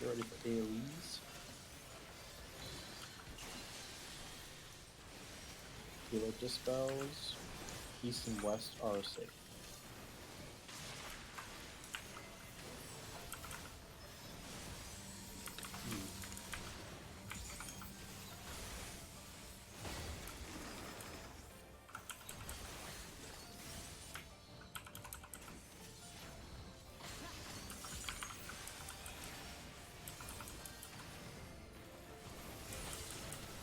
Get ready for AoEs. Healer dispels. East and west are safe.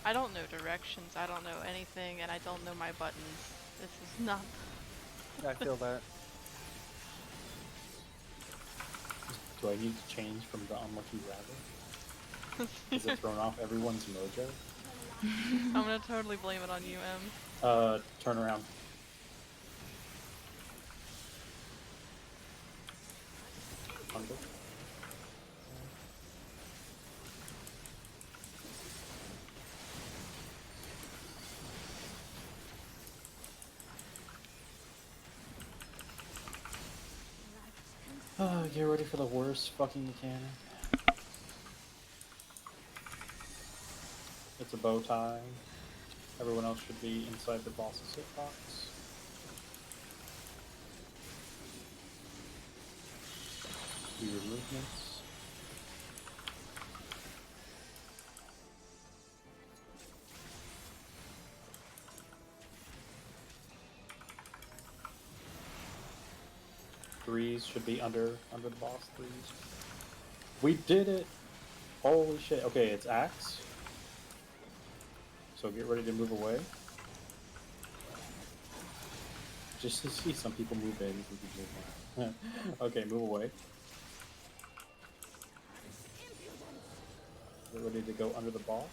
I don't know directions, I don't know anything, and I don't know my buttons. This is not... I feel that. Do I need to change from the unlucky rabbit? Has it thrown off everyone's mojo? I'm gonna totally blame it on you, M. Turn around. Under. Get ready for the worst fucking mechanic. It's a bow tie. Everyone else should be inside the boss's hitbox. Do your movements. Threes should be under the boss. Threes. We did it! Holy shit. Okay, it's axe. So get ready to move away. Just to see some people move in, some people move out. Okay, move away. Get ready to go under the boss.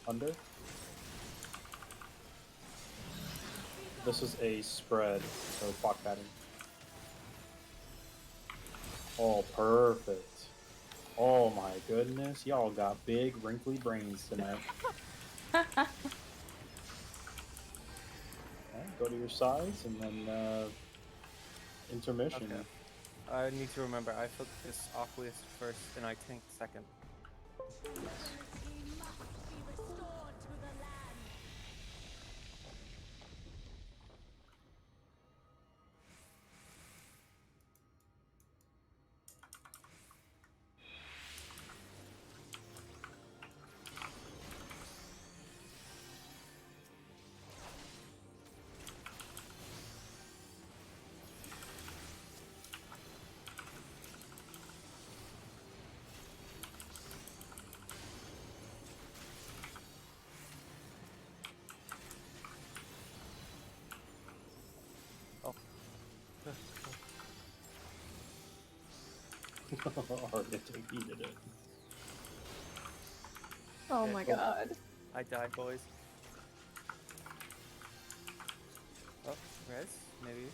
Under. This is a spread, so clock pattern. Oh, perfect. Oh my goodness, y'all got big wrinkly brains tonight. Okay, go to your sides and then intermission. Okay. I need to remember, I focus Aqueous first and I tank second. Sovereignty must be restored to the land. Arctic defeated it. Oh Okay, my oh. god. I died, boys. Oh, res, maybe.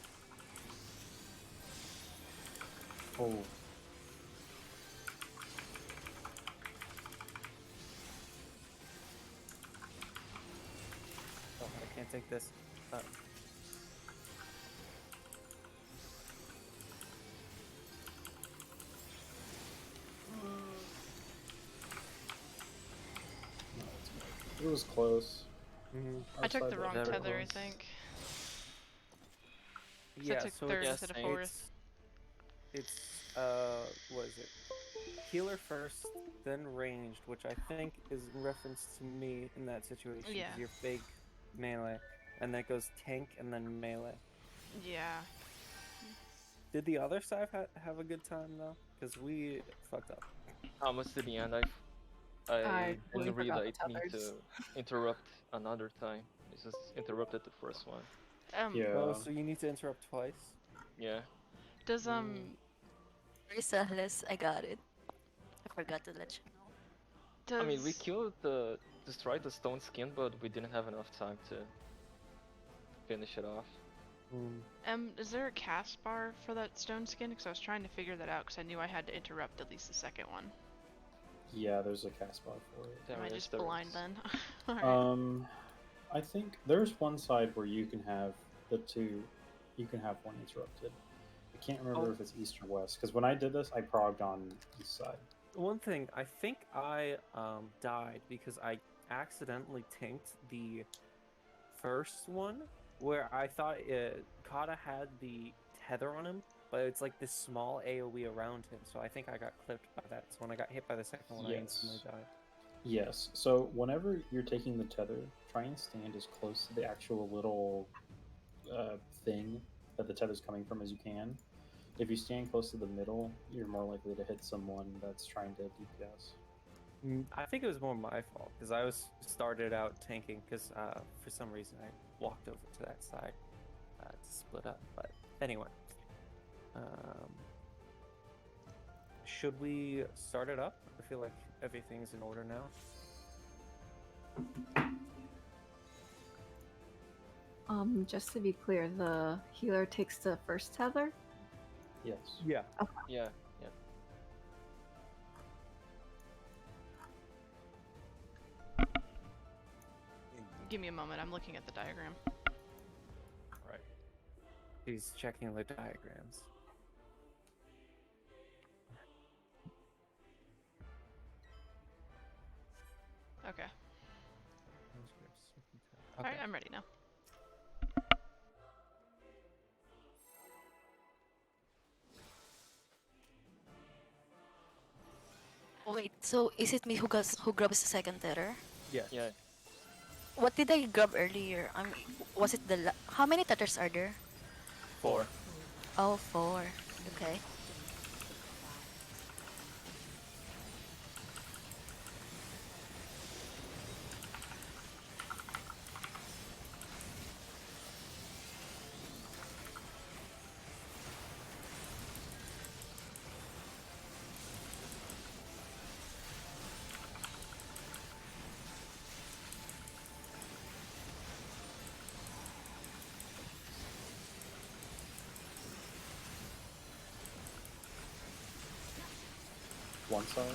Oh, Oh, I can't take this. no, it's good. It was close. I took Our the side wrong was very tether, I close. think. 'Cause I Yeah, took so third Yeah, instead of same. fourth. it's what is it? Healer first, then ranged, which I think is in reference to me in that situation Yeah. because you're fake melee, and then it goes tank and then melee. Yeah. Did the other side have a good time though? Because we fucked up. Almost to the end, I I didn't forgot the really mean tethers. to interrupt another time. I just interrupted the first one. Yeah. Oh, so you need to interrupt twice? Yeah. Does Chrysalis, I got it. I forgot to let you know. I mean, we does killed destroyed the stone skin, but we didn't have enough time to finish it off. is there a cast bar for that stone skin? Because I was trying to figure that out because I knew I had to interrupt at least the second one. Yeah, there's a cast bar for it. There Am I is, just there blind is. then? Alright. I think there's one side where you can have the two. You can have one interrupted. I can't remember if it's east or west. Because when I did this, I progged on east side. One thing, I think I died because I accidentally tanked the first one where I thought Kata had the tether on him, but it's like this small AoE around him, so I think I got clipped by that. So when I got hit by the second one, I instantly died. Yes. So whenever you're taking the tether, try and stand as close to the actual little thing that the tether's coming from as you can. If you stand close to the middle, you're more likely to hit someone that's trying to DPS. I think it was more my fault because I started out tanking because for some reason I walked over to that side to split up. But anyway, should we start it up? I feel like everything's in order now. Just to be clear, the healer takes the first tether. Yes. Yeah. Yeah, yeah. Give me a moment. I'm looking at the diagram. Right. He's checking the diagrams. Okay. Okay. Alright, I'm ready now. Oh, wait, so is it me who grabs the second tether? Yes. Yeah. What did I grab earlier? I mean, was it how many tethers are there? 4. Oh, 4. Okay. One side.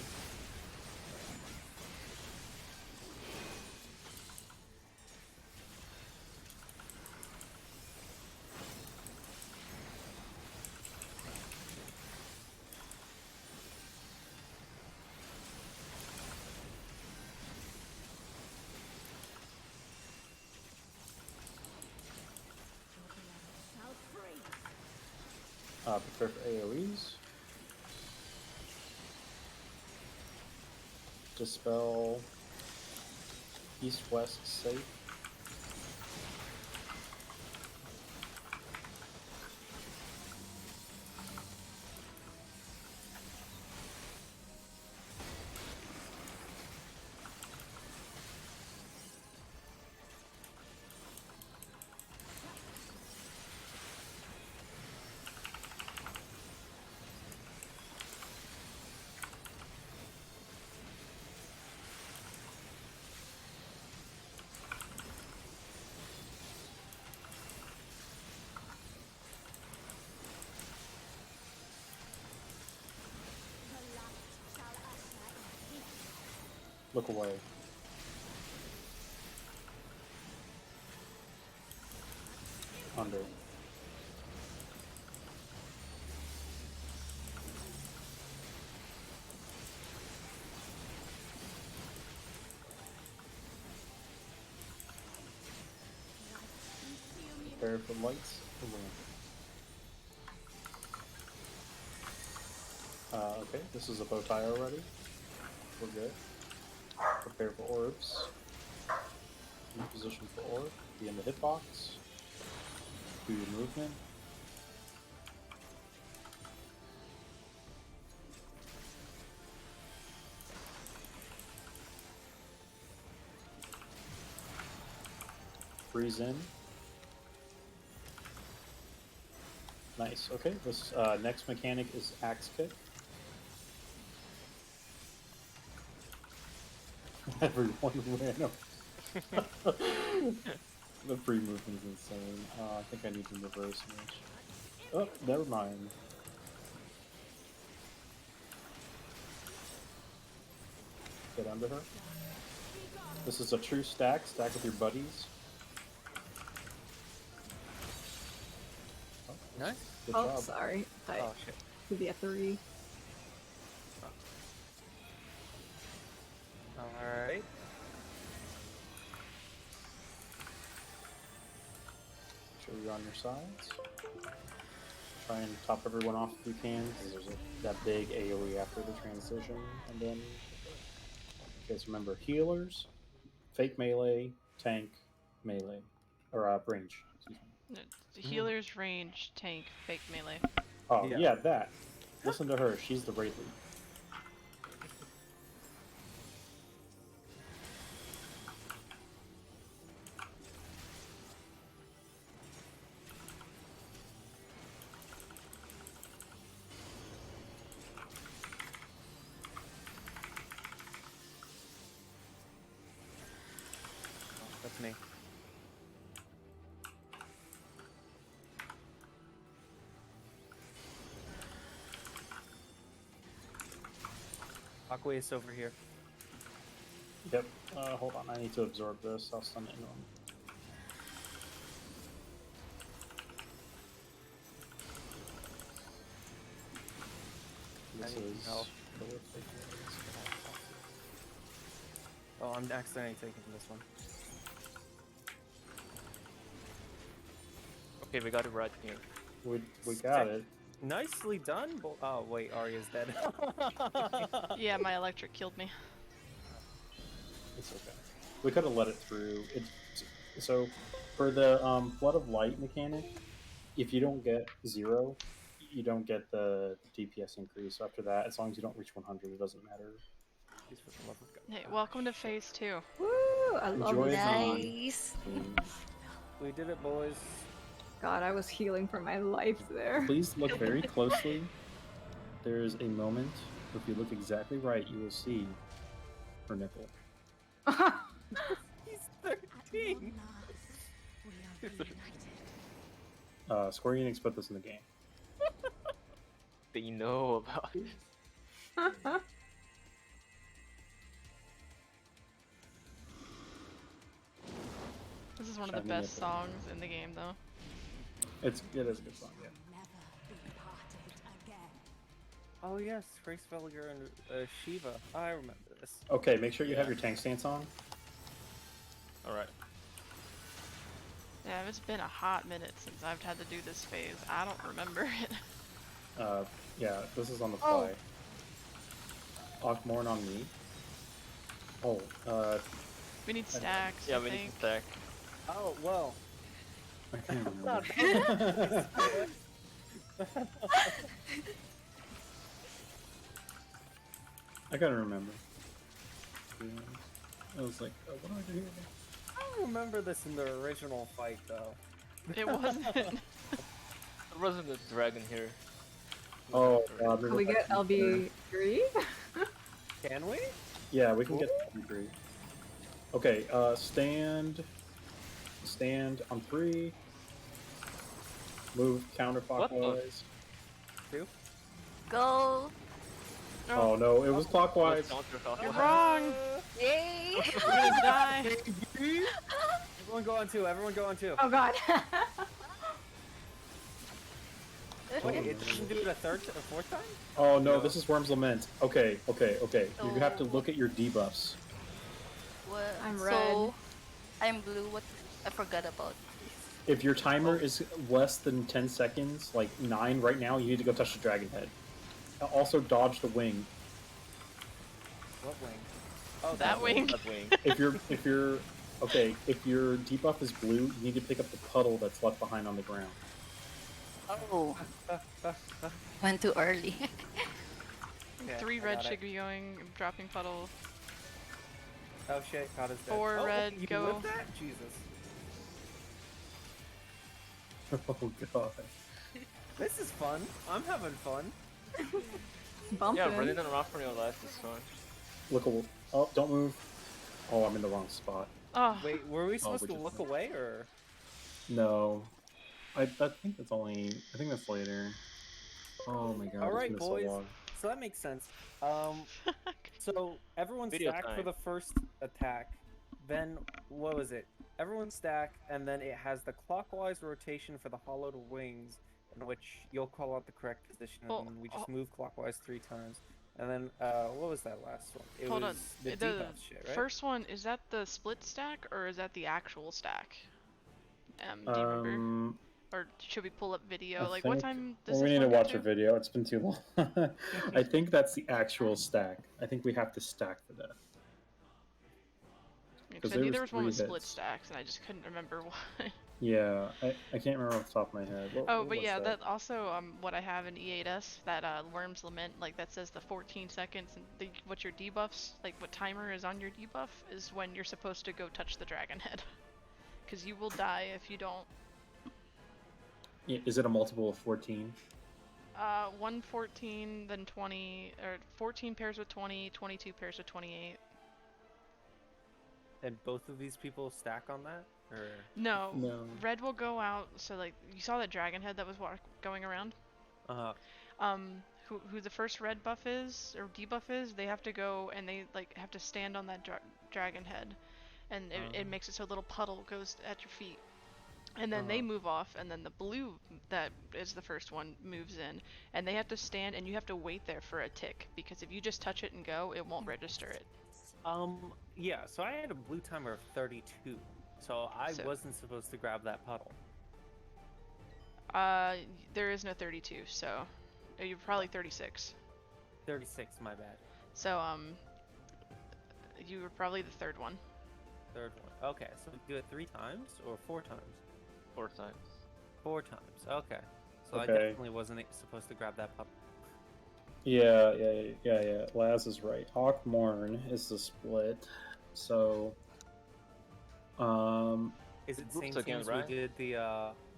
Prepare for AoEs. Dispel. East-west safe. Look away. Under. Prepare for lights. Okay, this is a bow tie already. We're good. Prepare for orbs. In position for orb. Be in the hitbox. Do your movement. Freeze in. Nice. Okay, this next mechanic is axe kick. Everyone ran up. The free movement is insane. I think I need to reverse match. Oh, never mind. Get under her. This is a true stack. Stack with your buddies. Oh, Nice. good Oh, job. sorry. I Oh shit. could be a 3. Alright. Sure you're on your sides. Try and top everyone off if you can, because there's that big AoE after the transition. And then, okay, so remember, healers, fake melee, tank, melee, or range. Excuse me. No, the healer's range, tank, fake melee. Oh Yeah. yeah, that. Listen to her. She's the raid lead. That's me. Aqua's over here. Yep. Hold on. I need to absorb this. I'll stun it into him. This I need is. help. Oh, I'm accidentally taking this one. Okay, we got it right here. We got it. Nicely done. Oh wait, Arya's dead. Yeah, my electric killed me. It's okay. We could have let it through. So for the Flood of Light mechanic, if you don't get 0, you don't get the DPS increase. So after that, as long as you don't reach 100, it doesn't matter. Please, for the love of God. Hey, welcome to phase 2. Woo! I love Enjoy this the- song. Nice. We did it, boys. God, I was healing for my life there. Please look very closely. There's a moment. If you look exactly right, you will see her nipple. He's 13. Square Enix put this in the game. They know about it. This is one of the Shiny best nipple. songs in the game, though. It is a good song, yeah. Oh yes, Grace Velger and Shiva. I remember this. Okay, make sure you have Yeah. your tank stance on. Alright. Yeah, it's been a hot minute since I've had to do this phase. I don't remember it. Yeah, this is on the Oh. fly. Morn on me. Oh, We need stacks, Yeah, I we need think. to stack. Oh well. I can't Not remember. I gotta remember. I was like, oh, what do I do here? I don't remember this in the original fight though. It wasn't. There wasn't a dragon here. Oh, God. Can we get LB 3? Can we? Yeah, we can get three. Okay, stand on 3. Move counterclockwise. Go. Oh no, it was clockwise. You're wrong! Yay! We're gonna die. Everyone go on two. Everyone go on two. Oh god. Wait, it doesn't do it a fourth time? Oh no, No. this is Worm's Lament. Okay. You have to So- look at your debuffs. What? I'm So, red. I'm blue. What? I forgot about this. If your timer is less than 10 seconds, like 9 right now, you need to go touch the dragon head. Also, dodge the wing. What wing? Oh, That wing. That wing. If your debuff is blue, you need to pick up the puddle that's left behind on the ground. Oh, went too early. Okay, 3 I red got it. should be going. Dropping puddle. Oh shit, God is dead. 4 Oh, red, you go. lived that? Jesus. Oh god. This is fun. I'm having fun. Bumping. Yeah, running around from your left is fun. Look a Oh, don't move. Oh, I'm in the wrong spot. Oh, Wait, were we supposed we to just look went. away or? No. I think that's only... I think that's later. Oh my god, Alright, it's been boys. so long. So that makes sense. So everyone Video stack for time. the first attack. Then what was it? Everyone stack, and then it has the clockwise rotation for the hollowed wings, in which you'll call out the correct position, and Well, then we just move clockwise 3 times. And then what was that last one? It hold was on. the The debuff shit, right? first one, is that the split stack or is that the actual stack? Do you remember? Or should we pull up video? I Like, what think- time does Well, we this need to one go watch to? a video. It's been too long. I think that's the actual stack. I think we have to stack for that. Because I there knew there was was one with 3 split hits. stacks, and I just couldn't remember what. Yeah, I can't remember off the top of my head. Oh, What but was yeah, that also what I have in E8S, that Worm's Lament, like that says the 14 seconds, and what your debuffs, like what timer is on your debuff, is when you're supposed to go touch the dragon head. Because you will die if you don't. Yeah, is it a multiple of 14? 114, then 20, or 14 pairs with 20, 22 pairs with 28. And both of these people stack on that, or No, No. red will go out. So like you saw that dragon head that was going around. Who the first red buff is or debuff is, they have to go and they like have to stand on that dragon head, and it makes it so a little puddle goes at your feet, and then they move off, and then the blue that is the first one moves in, and they have to stand, and you have to wait there for a tick, because if you just touch it and go, it won't register it. Yeah, so I had a blue timer of 32, so I So- wasn't supposed to grab that puddle. There is no 32, so you're probably 36. 36, my bad. So you were probably the third one. Third one. Okay, so we do it 3 times or 4 times? 4 times. 4 times. Okay. So I Okay. definitely wasn't supposed to grab that puddle. Yeah. Laz is right. Hawkmorn is the split. So, Is it Groups same again, as right? we did the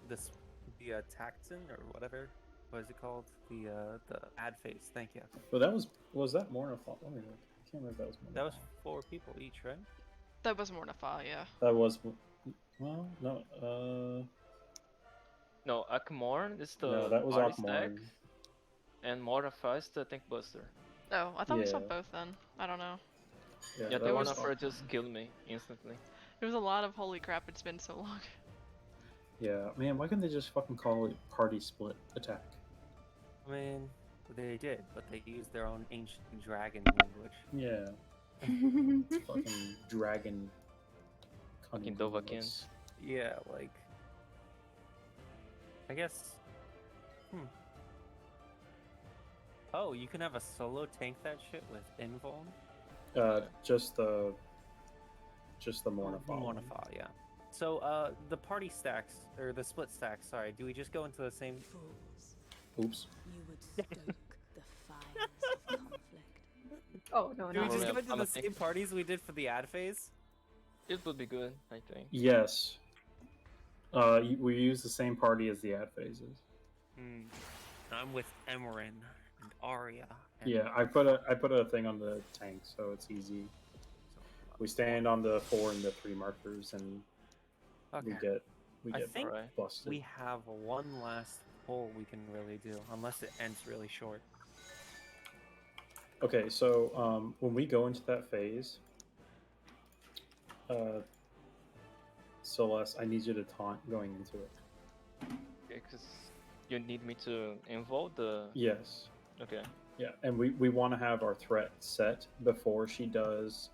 Taxon or whatever? What is it called? The ad face. Thank you. but that was that Mornifal? Let me look. I can't remember if that was Mornifal. That was 4 people each, right? That was Mornifal, yeah. That was. Well, no. No, Akmorn is the No, that was party stack, Hawkmorn. and Mortify is the tank buster. Oh, I thought we saw Yeah. both then. I don't know. Yeah, that the was Mortify Hawkmorn. just killed me instantly. There was a lot of holy crap, it's been so long. Yeah, man, why couldn't they just fucking call it party split attack? I mean, they did, but they used their own ancient dragon language. Yeah, fucking dragon. Fucking cunning Dovahkians. goblins. Yeah, like... I guess... Oh, you can have a solo tank that shit with invuln? Just the Mornifal. Mornifal, yeah. So, the party stacks, or the split stacks, sorry, do we just go into the same... Fools, Oops. you would stoke the fires of conflict. Oh no, Do we no. just Yeah, go into I'm the a tank. same parties we did for the ad phase? It would be good, I think. Yes. We use the same party as the ad phases. I'm with Emran and Arya. And Yeah, I put a thing on the tank, so it's easy. We stand on the 4 and the 3 markers, and we Okay. get I think Alright. busted. we have one last pull we can really do, unless it ends really short. Okay, so when we go into that phase, Celeste, I need you to taunt going into it. Okay, because you need me to involve the. Yes. Okay. Yeah, and we want to have our threat set before she does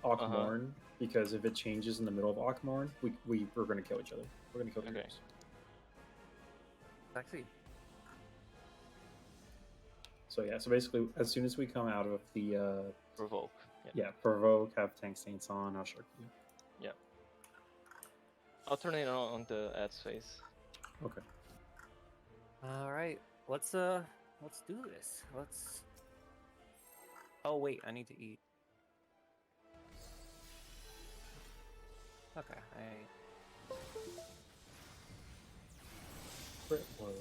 Akmorn, because if it changes in the middle of Akmorn, we're going to kill each other. We're going to kill the Okay. groups. Sexy. So yeah, so basically, as soon as we come out of the Provoke. provoke, have tank stance on, I'll shark you. Yeah. I'll turn it on the ads phase. Okay. All right, let's do this. Let's. Oh wait, I need to eat. Okay, Crit load.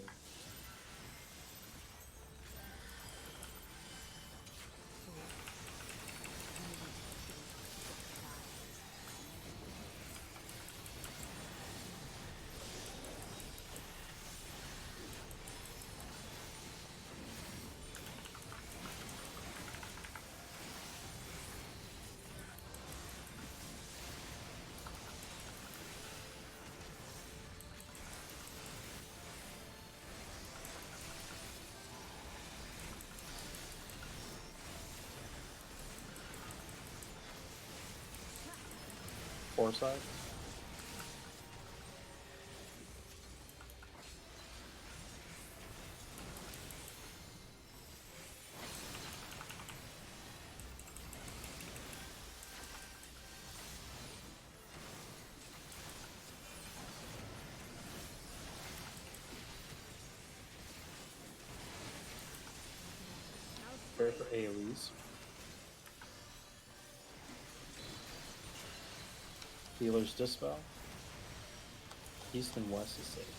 Foresight. Prepare for AoEs. Healer's Dispel. East and west is safe.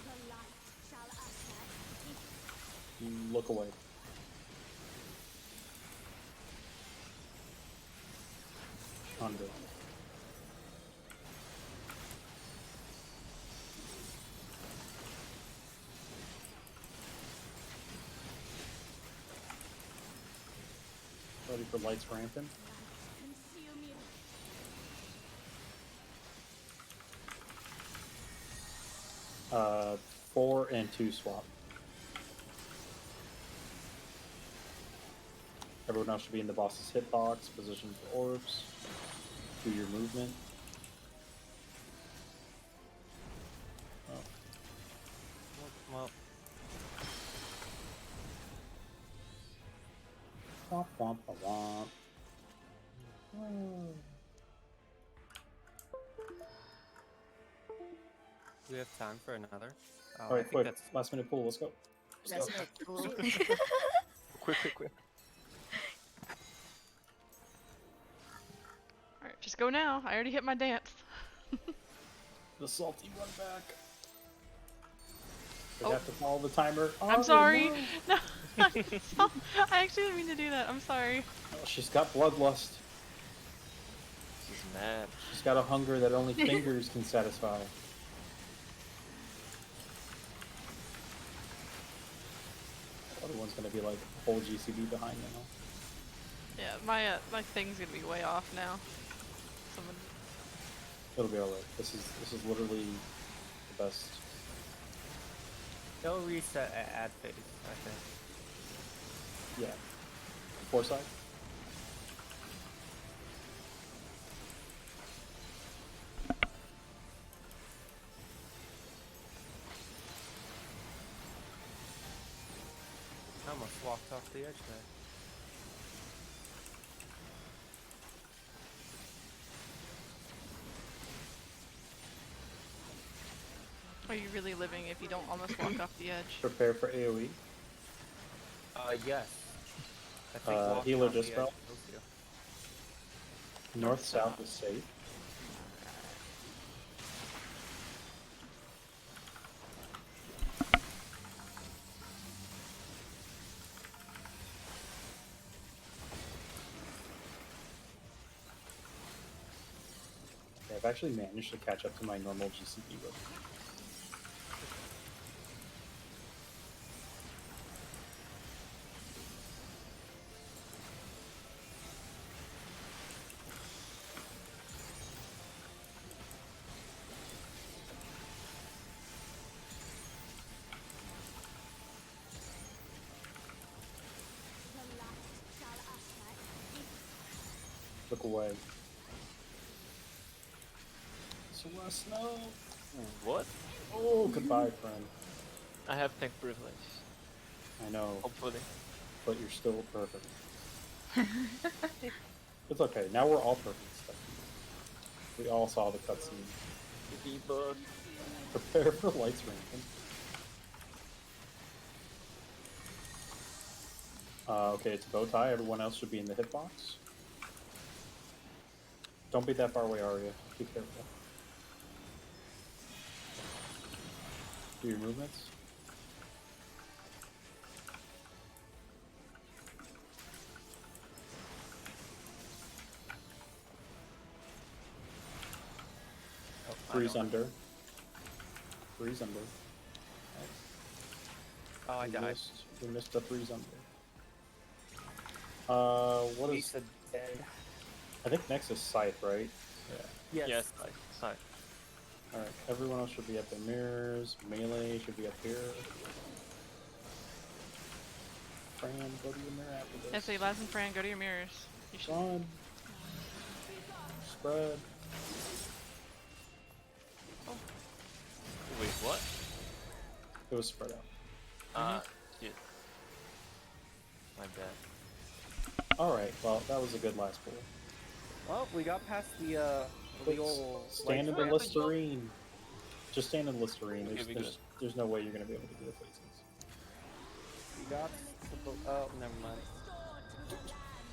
The light shall usher Look away. Under. Ready for lights rampant. consume you. 4 and 2 swap. Everyone else should be in the boss's hitbox, position for orbs. Do your movement. Oh. well, Womp womp a womp. do we have time for another? Oh, I Alright, think quick. that's. Last minute pull, let's go. That's not cool. Quick. Alright, just go now. I already hit my dance. The salty run back. We Oh. have to follow the timer. I'm Oh, sorry. no. No, I actually didn't mean to do that. I'm sorry. Oh, she's got bloodlust. She's mad. She's got a hunger that only fingers can satisfy. Everyone's gonna be like whole GCB behind now. Yeah, my thing's gonna be way off now. Someone. It'll be alright. This is literally the best. They'll reset at ad phase, I think. Yeah. Foresight. I almost walked off the edge there. Are you really living if you don't almost walk off the edge? Prepare for AoE. Yes. I think walking Healer off the just edge fell. kills you. North south is safe. Yeah, I've actually managed to catch up to my normal GCP with. The light shall usher in. Look away. Celeste, no! What? Oh, goodbye, friend. I have tank privilege. I know, Hopefully. but you're still perfect. It's okay. Now we're all perfect. Stuff. We all saw the cutscene. Debug. Prepare for lights ramping. Okay, it's bow tie. Everyone else should be in the hitbox. Don't be that far away, Arya. Be careful. Do your movements. Oh, Freeze under. Freeze under. Oh, I died. We missed the freeze under. What is? Lisa dead. I think next is Scythe, right? Yeah. Yes. Sorry. Alright, everyone else should be at their mirrors. Melee should be up here. Fran, go to your mirror after this. Yeah, so Laz and Fran, go to your mirrors. You should. Run. Spread. Wait, what? It was spread out. Shit. My bad. Alright, well, that was a good last pull. Well, we got past the old. Stand in the Listerine. Just stand in the Listerine. Okay, we good. There's no way you're going to be able to do the faces. We got. Oh, never mind.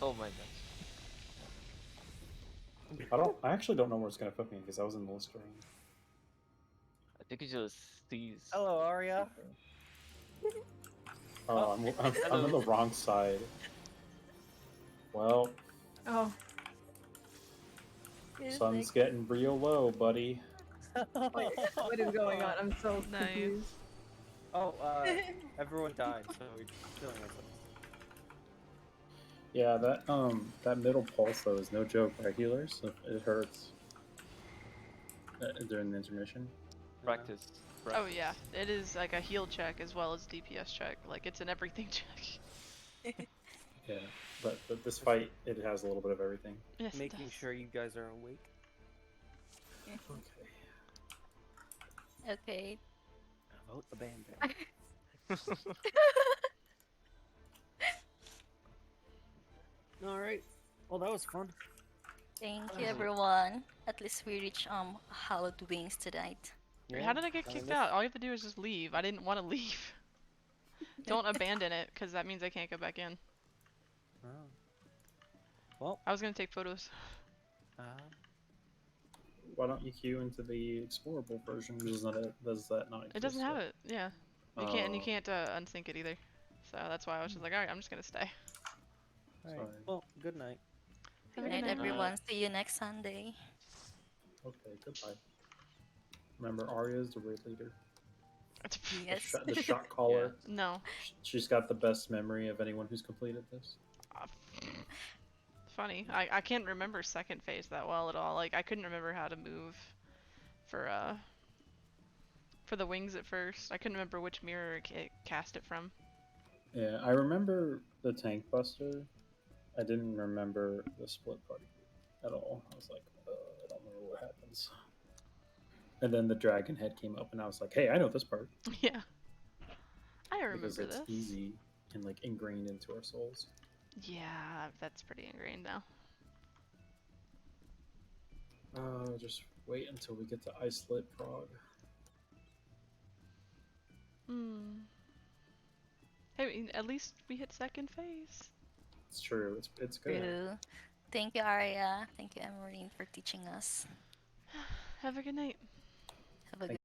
Oh my god. I actually don't know where it's going to put me because I was in the Listerine. I think it just sees. Hello, Arya. Oh, I'm on the wrong side. Well, Oh, sun's getting real low, buddy. wait, what is going on? I'm so Nice. confused. Oh, everyone died, so we're killing ourselves. Yeah, that middle pulse though is no joke, right, healers? It hurts during the intermission. Practice. Oh yeah, it is like a heal check as well as DPS check. Like it's an everything check. Yeah, but this fight it has a little bit of everything. Yes, it Making does. sure you guys are awake. Okay. Okay. Vote the band. All right. Well, that was fun. Thank you, everyone. At least we reached Hallowed Wings tonight. How did I get kicked out? All you have to do is just leave. I didn't want to leave. Don't abandon it, because that means I can't go back in. Oh. Well. I was gonna take photos. Why don't you queue into the explorable version? Does that not exist It doesn't have yet? it. Yeah. You can't, and you can't unsync it either. So that's why I was just like, alright, I'm just gonna stay. All right. Sorry. Well, good night. Good night, everyone. See you next Sunday. Okay, goodbye. Remember, Arya is the raid leader. Yes. The shot caller. No. She's got the best memory of anyone who's completed this. Funny. I can't remember second phase that well at all. Like I couldn't remember how to move for the wings at first. I couldn't remember which mirror it cast it from. Yeah, I remember the tank buster. I didn't remember the split party at all. I was like, I don't remember what happens. And then the dragon head came up, and I was like, hey, I know this part. Yeah. I remember Because it's this. easy and like ingrained into our souls. Yeah, that's pretty ingrained now. Just wait until we get to Ice Lit Prague. Hmm. I mean, at least we hit second phase. It's true. It's good. True. Thank you, Arya. Thank you, Emerine, for teaching us. Have a good night. Have a good